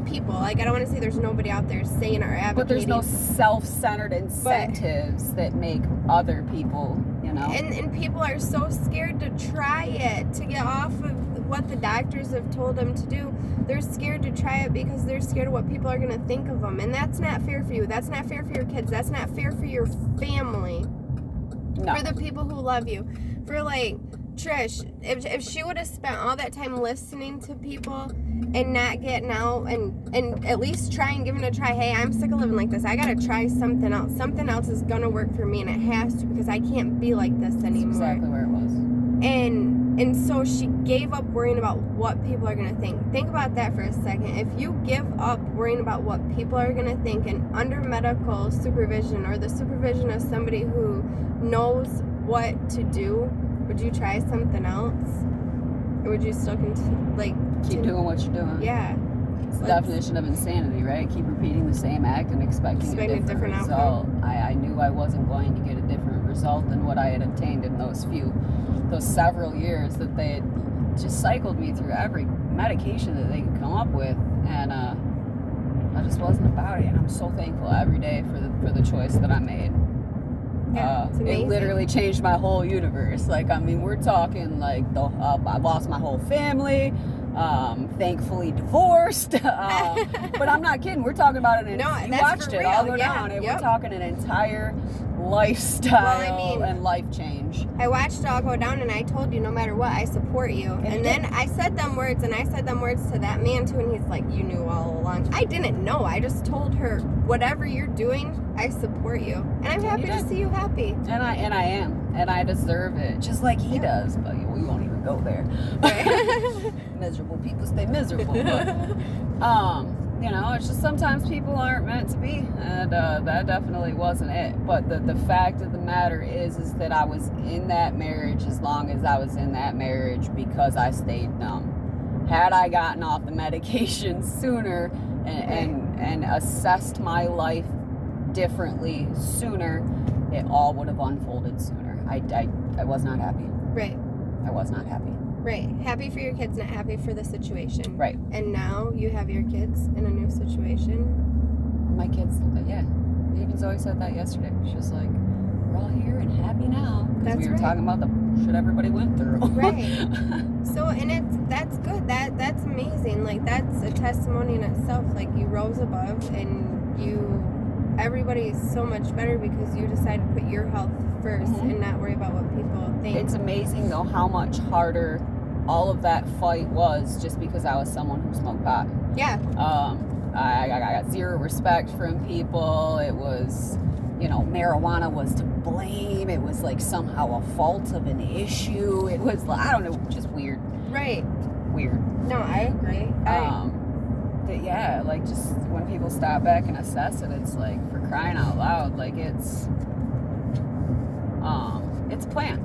people. Like, I don't want to say there's nobody out there saying or advocating. But there's no self-centered incentives that make other people, And people are so scared to try it, to get off of what the doctors have told them to do. They're scared to try it because they're scared of what people are going to think of them. And that's not fair for you. That's not fair for your kids. That's not fair for your family. No. For the people who love you. For, like, Trish, if she would have spent all that time listening to people and not getting out and at least giving it a try, hey, I'm sick of living like this. I got to try something else. Something else is going to work for me, and it has to, because I can't be like this anymore. That's exactly where it was. And so she gave up worrying about what people are going to think. Think about that for a second. If you give up worrying about what people are going to think, and under medical supervision or the supervision of somebody who knows what to do, would you try something else? Or would you still keep doing what you're doing? Yeah. It's the definition of insanity, right? Keep repeating the same act and expecting a different result. I knew I wasn't going to get a different result than what I had obtained in those several years that they had just cycled me through every medication that they could come up with, and I just wasn't about it. And I'm so thankful every day for the choice that I made. Yeah, it literally changed my whole universe. Like, I mean, we're talking like I lost my whole family. Thankfully divorced. But I'm not kidding. We're talking about you watched it all go down. And we're talking an entire lifestyle Well, I mean, and life change. I watched it all go down, and I told you, no matter what, I support you. And then I said them words, and I said them words to that man too, and he's like, you knew all along. I didn't know. I just told her, whatever you're doing, I support you. And I'm happy to see you happy. And I am. And I deserve it. Just like he does. But we won't even go there. Right. Miserable people stay miserable. But, you know, it's just sometimes people aren't meant to be, and that definitely wasn't it. But the fact of the matter is that I was in that marriage as long as I was in that marriage because I stayed numb. Had I gotten off the medication sooner and assessed my life differently sooner, it all would have unfolded sooner. I was not happy. Right. I was not happy. Right. Happy for your kids, not happy for the situation. Right. And now you have your kids in a new situation. My kids, yeah. Even Zoe said that yesterday. She was like, we're all here and happy now. Because we were talking about the shit everybody went through. Right. So, and that's good. That's amazing. Like, that's a testimony in itself. Like, you rose above and everybody's so much better because you decided to put your health first and not worry about what people think. It's amazing, though, how much harder all of that fight was just because I was someone who smoked pot. Yeah. I got zero respect from people. It was, you know, marijuana was to blame. It was like somehow a fault of an issue. It was, I don't know, just weird. Right. Weird. No, I agree. But yeah, like just when people stop back and assess it, it's like, for crying out loud, like it's a plant.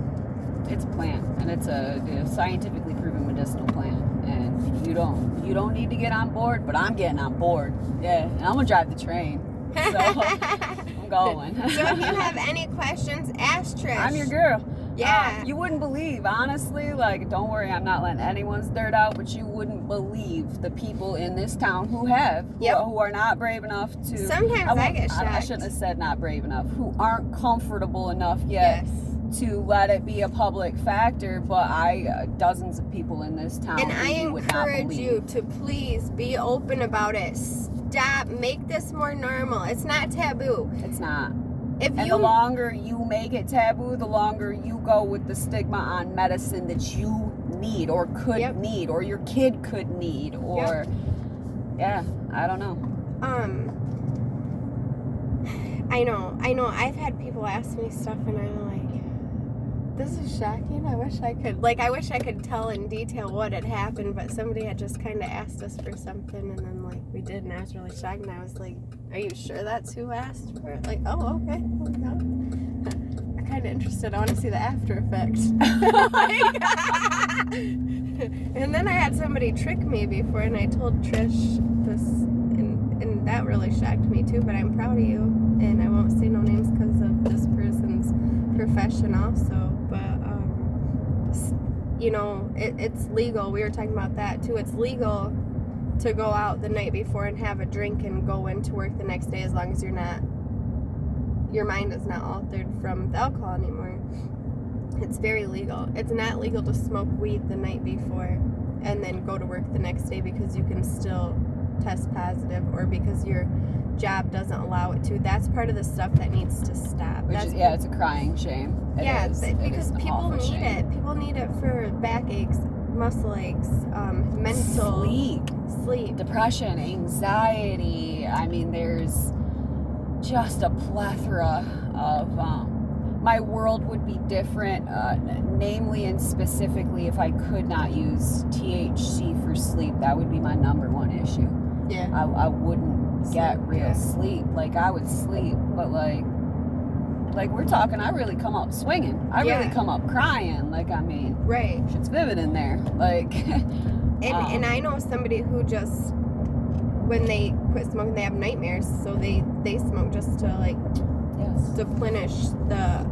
It's a plant, and it's a scientifically proven medicinal plant. And you don't need to get on board, but I'm getting on board. Yeah, and I'm gonna drive the train. So I'm going. So if you have any questions, ask Trish. I'm your girl. Yeah. You wouldn't believe, honestly, like, don't worry, I'm not letting anyone's dirt out, but you wouldn't believe the people in this town who are not brave enough to... Sometimes I get shocked. I shouldn't have said not brave enough, who aren't comfortable enough yet to let it be a public factor, but dozens of people in this town and I encourage would not you to please be open about it. Stop, make this more normal. It's not taboo. It's not. And the longer you make it taboo, the longer you go with the stigma on medicine that you need or could need or your kid could need or I don't know. I know. I've had people ask me stuff and I'm like, this is shocking. I wish I could tell in detail what had happened, but somebody had just kind of asked us for something and then like we did, and I was really shocked, and I was like, are you sure that's who asked for it? Like, oh, okay. I'm kind of interested. I want to see the after effects. And then I had somebody trick me before, and I told Trish this, and that really shocked me too, but I'm proud of you, and I won't say no names because of this person's profession also, but you know, it's legal. We were talking about that too. It's legal to go out the night before and have a drink and go into work the next day, as long as your mind is not altered from the alcohol anymore. It's very legal. It's not legal to smoke weed the night before and then go to work the next day because you can still test positive or because your job doesn't allow it to. That's part of the stuff that needs to stop. It's a crying shame. Because people need it. People need it for backaches, muscle aches, mental sleep, depression, anxiety. I mean, there's just a plethora of my world would be different, namely and specifically if I could not use THC for sleep. That would be my number one issue. Yeah. I wouldn't get real sleep. Like, I would sleep, but like we're talking, I really come up swinging. I really come up crying. Like, I mean, shit's vivid in there. Like, and I know somebody who just, when they quit smoking, they have nightmares, so they smoke just to like to plenish the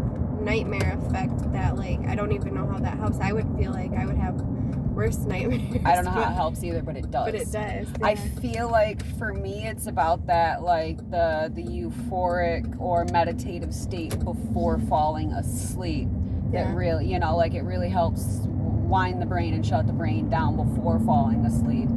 nightmare effect that, like, I don't even know how that helps. I would feel like I would have worse nightmares. I don't know how it helps either, but it does. But it does. Yeah. I feel like for me it's about that, like the euphoric or meditative state before falling asleep. That really, you know, like it really helps wind the brain and shut the brain down before falling asleep.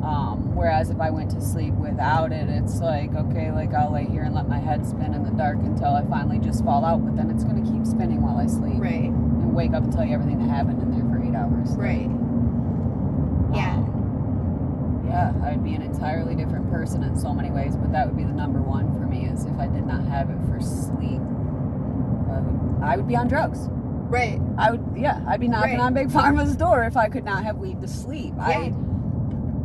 Whereas if I went to sleep without it, it's like, okay, like I'll lay here and let my head spin in the dark until I finally just fall out, but then it's going to keep spinning while I sleep. Right. And wake up and tell you everything that happened in there for 8 hours. Right. Yeah. Yeah, I'd be an entirely different person in so many ways, but that would be the number one for me, is if I did not have it for sleep, I would be on drugs. Right. I'd be knocking on Big Pharma's door if I could not have weed to sleep. Yeah.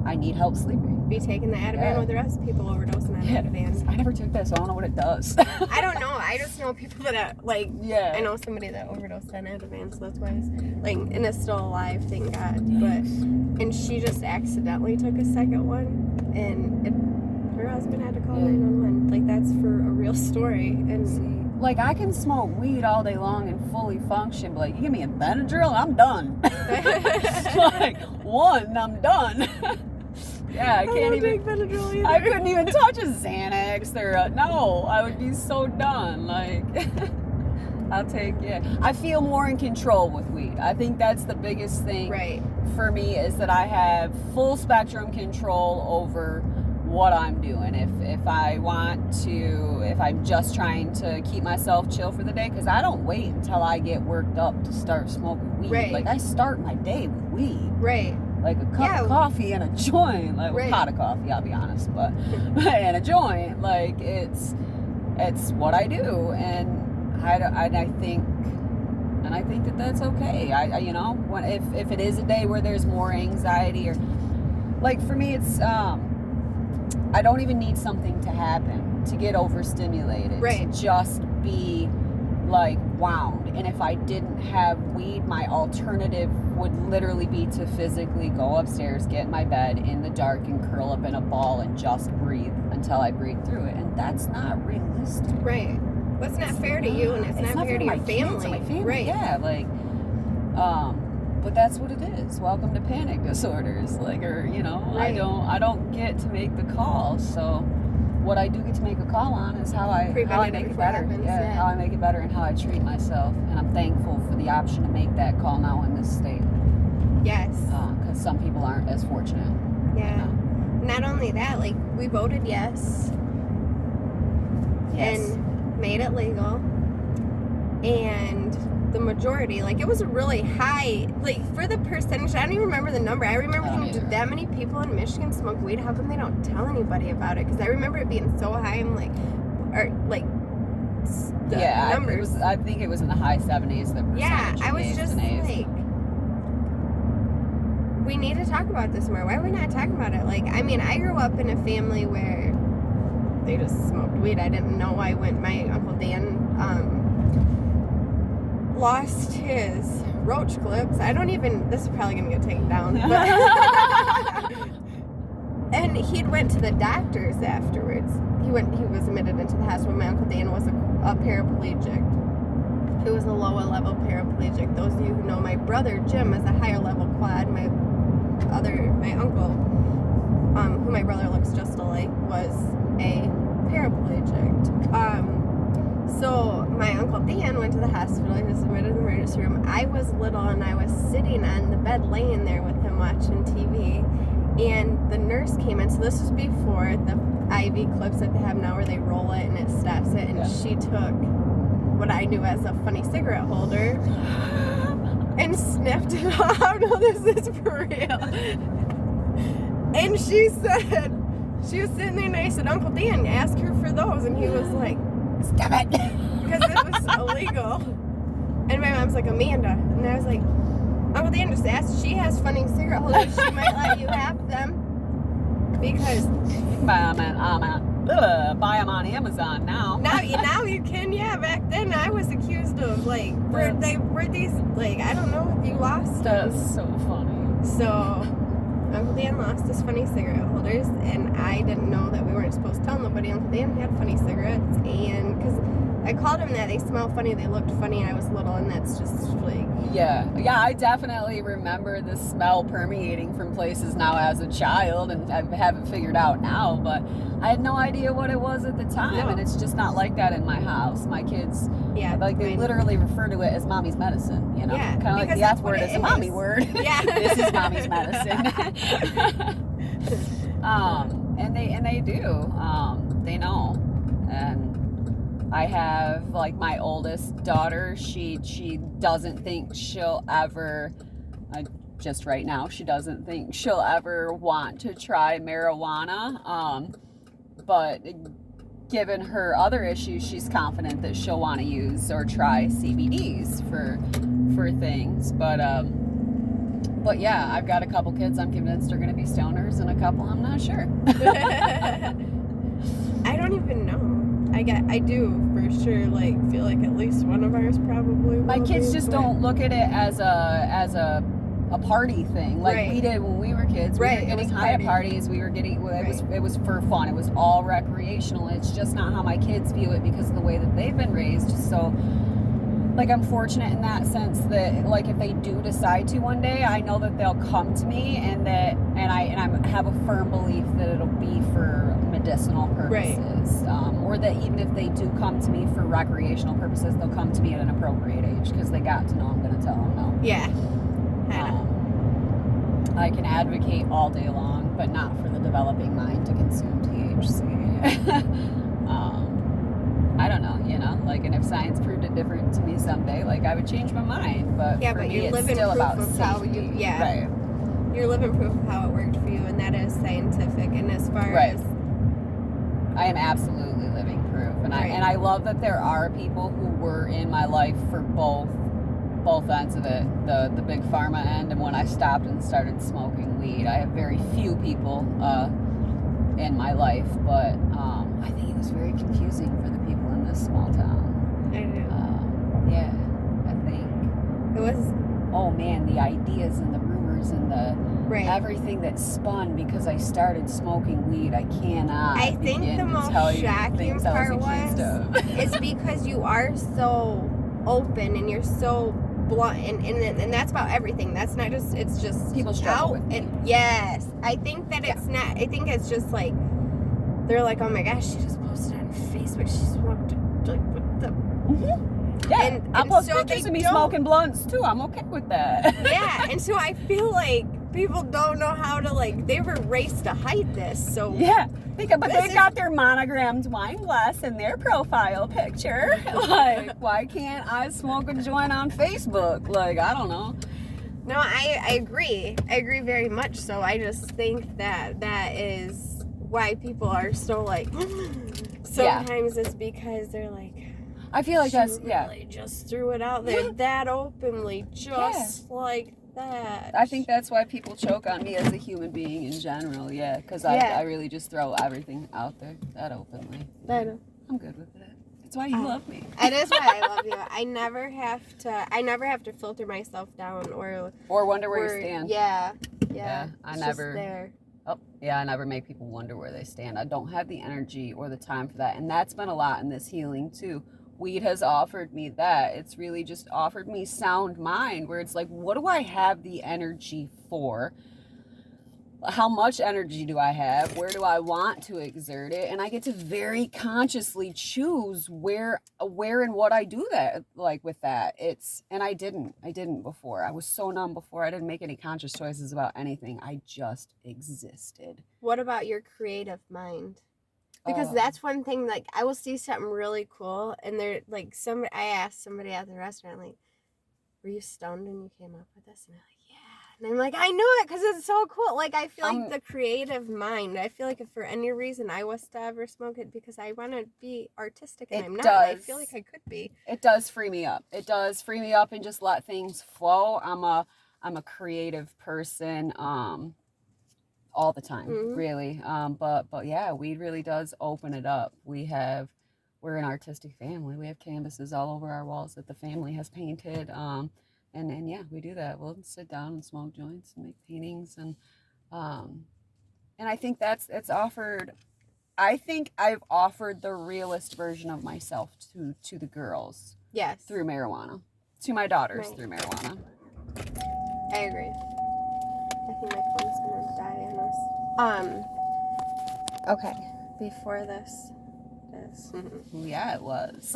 I need help sleeping. Be taking the Ativan with the rest of people overdosing on Ativan. I never took that, so I don't know what it does. I don't know. I just know people that I know somebody that overdosed on Ativan, so that's why it's and is still alive, thank God. And she just accidentally took a second one, and her husband had to call 911. Like, that's for a real story. And like, I can smoke weed all day long and fully function, but like, you give me a Benadryl, I'm done. Like, I'm done. Yeah, I can't even. Benadryl either. I couldn't even touch a Xanax or no. I would be so done. Like, I feel more in control with weed. I think that's the biggest thing for me, is that I have full spectrum control over what I'm doing. If I'm just trying to keep myself chill for the day, because I don't wait until I get worked up to start smoking weed. Right. Like, I start my day with weed. Right. Like a cup of coffee and a joint, like a pot of coffee, I'll be honest, but and a joint, like it's what I do, and I think that that's okay. If it is a day where there's more anxiety, or like for me, it's I don't even need something to happen to get overstimulated. Right. To just be like wound. And if I didn't have weed, my alternative would literally be to physically go upstairs, get in my bed in the dark, and curl up in a ball and just breathe until I breathe through it. And that's not realistic. Right. Well, it's not fair to you, and it's not fair to your family. Right. Yeah, like, but that's what it is. Welcome to panic disorders. Like, or, I don't get to make the call. So what I do get to make a call on is how I make it better. How I make it better and how I treat myself. And I'm thankful for the option to make that call now in this state. Yes. Because some people aren't as fortunate. Yeah. Not only that, like, we voted yes. And made it legal. And the majority, like, it was a really high, like, for the percentage, I don't even remember the number. I remember thinking, that many people in Michigan smoke weed, how come they don't tell anybody about it? Because I remember it being so high. I'm like, numbers. I think it was in the high 70s, the percentage. Yeah, I was just like, we need to talk about this more. Why are we not talking about it? Like, I mean, I grew up in a family where they just smoked weed. I didn't know. My Uncle Dan, lost his roach clips. This is probably gonna get taken down, but and he'd went to the doctors afterwards. He was admitted into the hospital. My Uncle Dan was a paraplegic. He was a lower level paraplegic. Those of you who know my brother Jim is a higher level quad. My uncle, who my brother looks just alike, was a paraplegic. So my Uncle Dan went to the hospital. He was admitted in the emergency room. I was little, and I was sitting on the bed laying there with him watching TV. And the nurse came in. So this was before the IV clips that they have now, where they roll it and it stops it. And she took what I knew as a funny cigarette holder and sniffed it out. No, this is for real. And she said, she was sitting there, and I said, Uncle Dan, ask her for those. And he was like, stop it. Because it was illegal. And my mom's like, Amanda. And I was like, Uncle Dan just asked. She has funny cigarette holders. She might let you have them. Because buy them on Amazon now. Now you can. Yeah, back then I was accused of, like, were these, like, I don't know if you lost them. That's so funny. So Uncle Dan lost his funny cigarette holders, and I didn't know that we weren't supposed to tell nobody Uncle Dan had funny cigarettes. And because I called them that, they smell funny, they looked funny, I was little, and that's just like... Yeah, I definitely remember the smell permeating from places now as a child, and I haven't figured out now, but I had no idea what it was at the time, and it's just not like that in my house. My kids, they literally refer to it as mommy's medicine, you know? Yeah, kind of like the F word is a mommy word. Yeah. This is mommy's medicine. And they do. They know. And I have, like, my oldest daughter, she doesn't think she'll ever, just right now, she doesn't think she'll ever want to try marijuana. But given her other issues, she's confident that she'll want to use or try CBDs for things. But yeah, I've got a couple kids I'm convinced are going to be stoners, and a couple I'm not sure. I don't even know. I do for sure, like, feel like at least one of ours probably will. My kids just don't look at it as a party thing like we did when we were kids. We were getting high at parties. We were getting it was for fun. It was all recreational. It's just not how my kids view it because of the way that they've been raised. So, like, I'm fortunate in that sense that, like, if they do decide to one day, I know that they'll come to me, and I have a firm belief that it'll be for medicinal purposes, or that even if they do come to me for recreational purposes, they'll come to me at an appropriate age because they got to know I'm going to tell them no. Yeah. I can advocate all day long, but not for the developing mind to consume THC. I don't know, like, and if science proved it different to me someday, like, I would change my mind, but for me, you're it's living still proof about of safety. how you're living proof of how it worked for you, and that is scientific. And as far as I am absolutely living proof, and I love that there are people who were in my life for both ends of it, the big pharma end, and when I stopped and started smoking weed. I have very few people in my life, but I think it was very confusing for the people in this small town. I know. I think It was. Oh man, the ideas and the rumors and the everything that spun because I started smoking weed. I cannot. I think the most shocking part is because you are so open and you're so blunt, and that's about everything. That's not just. It's just people struggle with me. Yes, I think that it's not. I think it's just like they're like, oh my gosh, she just posted on Facebook. She smoked, like, what the. Yeah, I'll post pictures of me smoking blunts too. I'm okay with that. Yeah, and so I feel like people don't know how to, like, they were raised to hide this. So yeah, they've got their monogrammed wine glass in their profile picture. Like, why can't I smoke a joint on Facebook? Like, I don't know. No, I agree. I agree very much. So I just think that is why people are so, like, sometimes it's because they're like, I feel like that's really just threw it out there that openly, just like that. I think that's why people choke on me as a human being in general. Yeah, because I really just throw everything out there that openly. I know. I'm good with it. That's why you love me. It is why I love you. I never have to filter myself down or wonder where you stand. Yeah. I never. Just there. Oh, yeah, I never make people wonder where they stand. I don't have the energy or the time for that, and that's been a lot in this healing too. Weed has offered me that. It's really just offered me sound mind, where it's like, what do I have the energy for? How much energy do I have? Where do I want to exert it? And I get to very consciously choose where and what I do that, like, with that. And I didn't before. I was so numb before. I didn't make any conscious choices about anything. I just existed. What about your creative mind? Because that's one thing, like, I will see something really cool, and they're like, I asked somebody at the restaurant, like, were you stoned when you came up with this? And they're like, yeah. And I'm like, I knew it because it's so cool. Like, I feel like the creative mind, I feel like if for any reason I was to ever smoke it because I want to be artistic, and I'm not. I feel like I could be. It does free me up. It does free me up and just let things flow. I'm a creative person. All the time, really. But yeah, weed really does open it up. We're an artistic family. We have canvases all over our walls that the family has painted. And yeah, we do that. We'll sit down and smoke joints and make paintings, and I think it's offered. I think I've offered the realest version of myself to the girls. Yes. Through marijuana, to my daughters through marijuana. I agree. I think my phone's gonna die on us. Okay. Before this. Yeah, it was.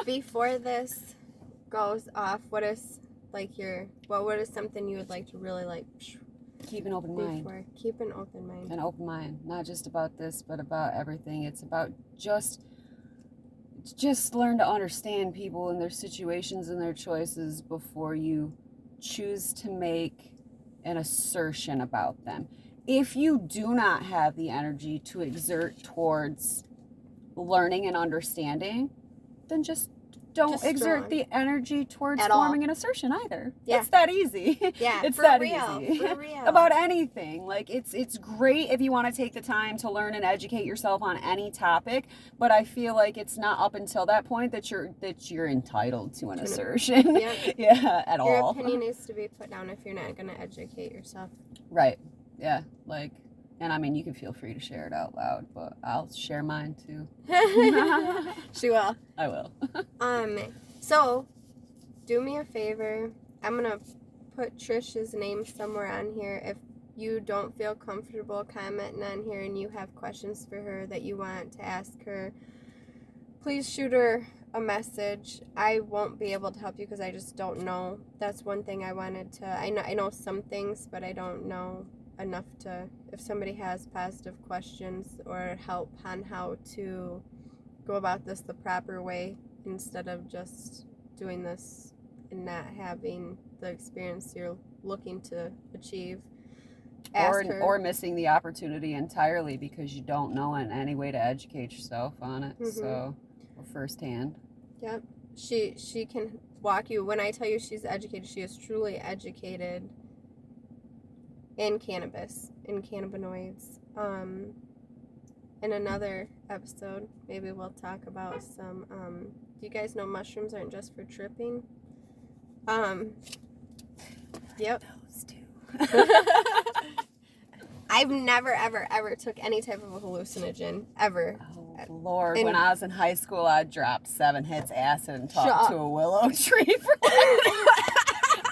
Before this goes off, what is something you would like to really, like, keep an open mind. Keep an open mind. An open mind, not just about this, but about everything. It's about just learn to understand people and their situations and their choices before you choose to make an assertion about them. If you do not have the energy to exert towards learning and understanding, then just don't exert the energy towards forming an assertion either. Yeah. It's that easy. Yeah, it's for that real, easy. For real. About anything. Like it's great if you want to take the time to learn and educate yourself on any topic, but I feel like it's not up until that point that you're entitled to an assertion. Yep. Yeah, at Your all. Your opinion needs to be put down if you're not going to educate yourself. Right. Yeah. Like, and I mean, you can feel free to share it out loud, but I'll share mine too. She will. I will. So, do me a favor. I'm going to put Trish's name somewhere on here. If you don't feel comfortable commenting on here and you have questions for her that you want to ask her, please shoot her a message. I won't be able to help you because I just don't know. That's one thing I wanted to... I know some things, but I don't know enough to... If somebody has positive questions or help on how to go about this the proper way instead of just doing this and not having the experience you're looking to achieve, or missing the opportunity entirely because you don't know in any way to educate yourself on it. Mm-hmm. So, or firsthand. Yep. She can walk you. When I tell you she's educated, she is truly educated in cannabis, in cannabinoids. In another episode, maybe we'll talk about some, do you guys know mushrooms aren't just for tripping? Yep. Those two. I've never, ever took any type of a hallucinogen, ever. Oh, Lord. And when I was in high school, I dropped 7 hits acid and talked to a willow tree for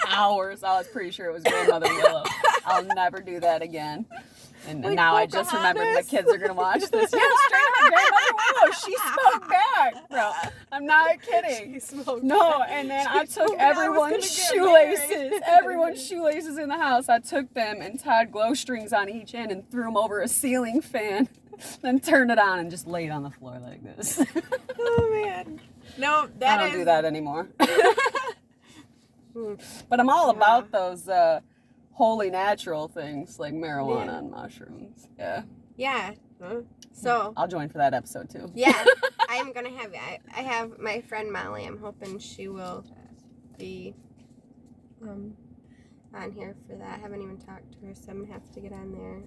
hours. I was pretty sure it was grandmother willow. I'll never do that again. And like now I just remembered the kids are going to watch this. Yeah, straight up, grandmother willow. She smoked back, bro. I'm not kidding. She smoked no, back. And then I took everyone's shoelaces in the house. I took them and tied glow strings on each end and threw them over a ceiling fan. Then turned it on and just laid on the floor like this. Oh, man. No, I don't do that anymore. But I'm all about those wholly natural things like marijuana and mushrooms. Yeah. Yeah. So I'll join for that episode too. Yeah. I'm going to have I have my friend Molly. I'm hoping she will be on here for that. I haven't even talked to her, so I'm going to have to get on there.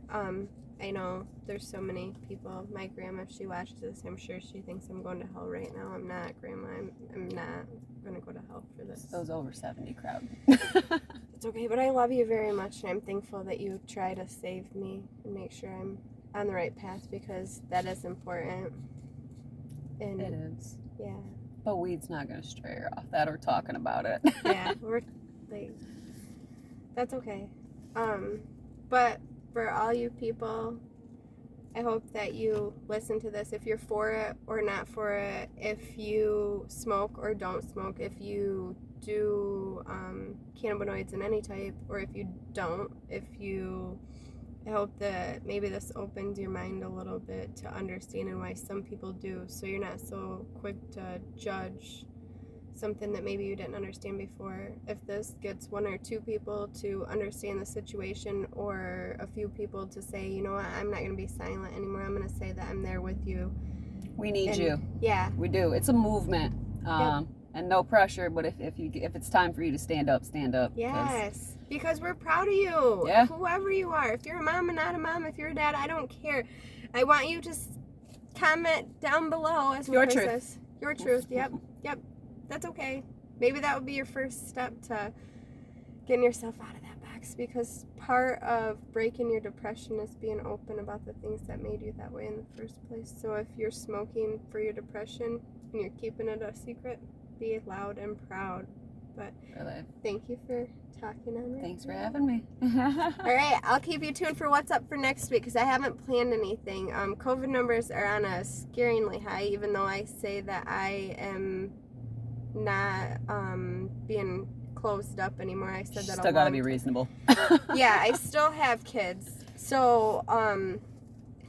I know there's so many people. My grandma, if she watches this, I'm sure she thinks I'm going to hell right now. I'm not, Grandma. I'm not going to go to hell for this. Those over 70 crowd. It's okay, but I love you very much, and I'm thankful that you try to save me and make sure I'm on the right path because that is important. And it is. Yeah. But weed's not going to stray her off that or talking about it. Yeah, we're like, that's okay. But for all you people, I hope that you listen to this. If you're for it or not for it, if you smoke or don't smoke, if you do cannabinoids in any type, or if you don't, I hope that maybe this opens your mind a little bit to understanding why some people do, so you're not so quick to judge something that maybe you didn't understand before. If this gets 1 or 2 people to understand the situation, or a few people to say, you know what, I'm not going to be silent anymore, I'm going to say that I'm there with you. We need you. Yeah. We do. It's a movement. And no pressure, but if it's time for you to stand up, stand up. Yes, because we're proud of you. Yeah. Whoever you are. If you're a mom and not a mom, if you're a dad, I don't care. I want you to comment down below as your truth. Says. Your truth. Yep. That's okay. Maybe that would be your first step to getting yourself out of that box, because part of breaking your depression is being open about the things that made you that way in the first place. So if you're smoking for your depression and you're keeping it a secret, be loud and proud. But really, thank you for talking on it. Thanks for having me. All right, I'll keep you tuned for what's up for next week, because I haven't planned anything. COVID numbers are on a scaringly high, even though I say that I am not being closed up anymore. I said that Still got to be reasonable. Yeah, I still have kids. So,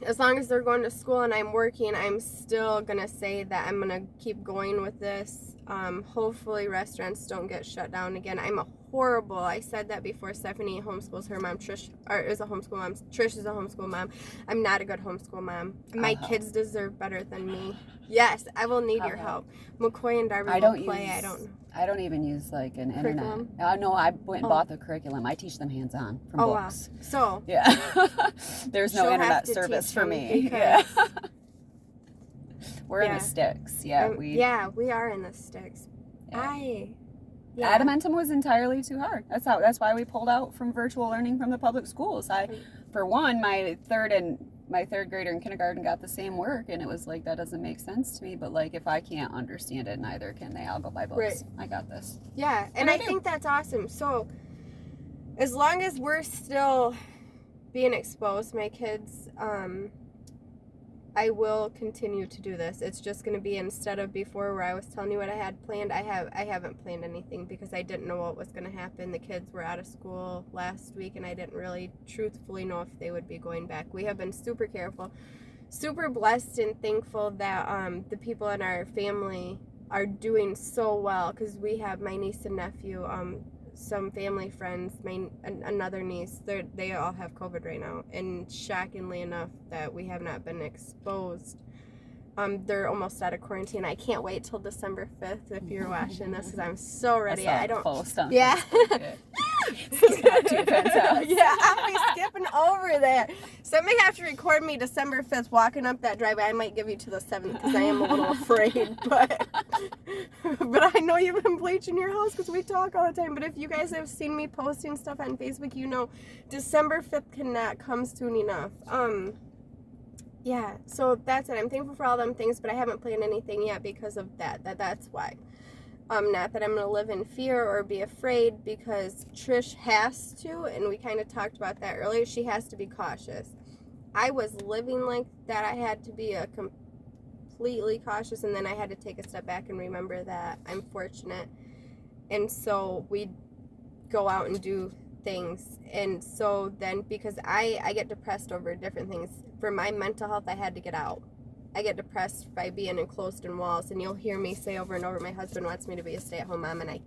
as long as they're going to school and I'm working, I'm still going to say that I'm going to keep going with this. Hopefully restaurants don't get shut down again. I said that before. Stephanie homeschools her mom. Trish is a homeschool mom. Trish is a homeschool mom. I'm not a good homeschool mom. My kids deserve better than me. Yes, I will need your help. McCoy and Darby will play. I don't even use like an Curriculum? internet. No, I went and bought the curriculum. I teach them hands-on from books. Wow. So yeah, there's no internet service for me. Yeah. We're in the sticks. Yeah, we are in the sticks. Yeah. Adamantum was entirely too hard. That's why we pulled out from virtual learning from the public schools. For one, my third grader in kindergarten got the same work, and it was like, that doesn't make sense to me. But like, if I can't understand it, neither can they. I'll go buy books. Right. I got this. Yeah, and I think that's awesome. So as long as we're still being exposed, my kids, I will continue to do this. It's just going to be, instead of before where I was telling you what I had planned, I haven't planned anything because I didn't know what was going to happen. The kids were out of school last week, and I didn't really truthfully know if they would be going back. We have been super careful, super blessed and thankful that the people in our family are doing so well, because we have my niece and nephew, some family friends, another niece, they all have COVID right now, and shockingly enough that we have not been exposed. They're almost out of quarantine. I can't wait till December 5th if you're watching this, because I'm so ready. I don't post on yeah. Yeah, I'll be skipping over there. Somebody have to record me December 5th walking up that driveway. I might give you to the 7th because I am a little afraid, but I know you've been bleaching your house because we talk all the time. But if you guys have seen me posting stuff on Facebook, you know December 5th cannot come soon enough. Yeah, so that's it. I'm thankful for all them things, but I haven't planned anything yet because of that's why. Not that I'm going to live in fear or be afraid, because Trish has to, and we kind of talked about that earlier. She has to be cautious. I was living like that. I had to be completely cautious, and then I had to take a step back and remember that I'm fortunate. And so we go out and do things, and so then, because I get depressed over different things, for my mental health I had to get out. I get depressed by being enclosed in walls, and you'll hear me say over and over, my husband wants me to be a stay-at-home mom, and I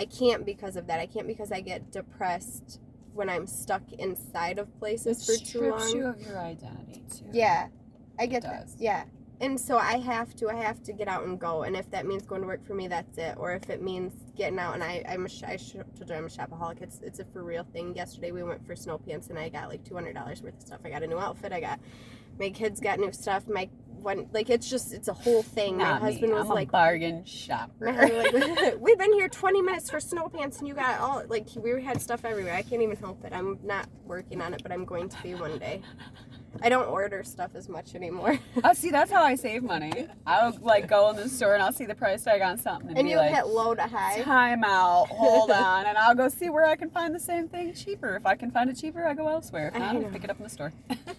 can't because of that. I can't, because I get depressed when I'm stuck inside of places for too long. It strips you of your identity too. Yeah, I get that. Yeah. And so I have to get out and go, and if that means going to work for me, that's it. Or if it means getting out, and I'm a shopaholic. It's a for real thing. Yesterday we went for snow pants, and I got like $200 worth of stuff. I got a new outfit. My kids got new stuff. It's a whole thing. Not my husband me. was I'm like, a bargain shopper. We've been here 20 minutes for snow pants, and you got all, like, we had stuff everywhere. I can't even help it. I'm not working on it, but I'm going to be one day. I don't order stuff as much anymore. Oh, see, that's how I save money. I'll like go in the store and I'll see the price tag on something and be you like, hit low to high. Time out, hold on, and I'll go see where I can find the same thing cheaper. If I can find it cheaper, I go elsewhere. If not, I'll pick it up in the store.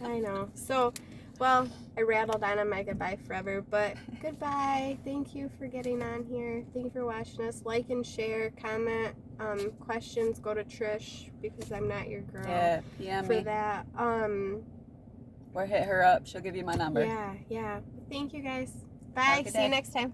I know. So, well, I rattled on my goodbye forever, but goodbye. Thank you for getting on here. Thank you for watching us. Like and share, comment, questions, go to Trish, because I'm not your girl. Yeah, PM for me. That. Or hit her up. She'll give you my number. Yeah. Thank you guys. Bye. See you next time.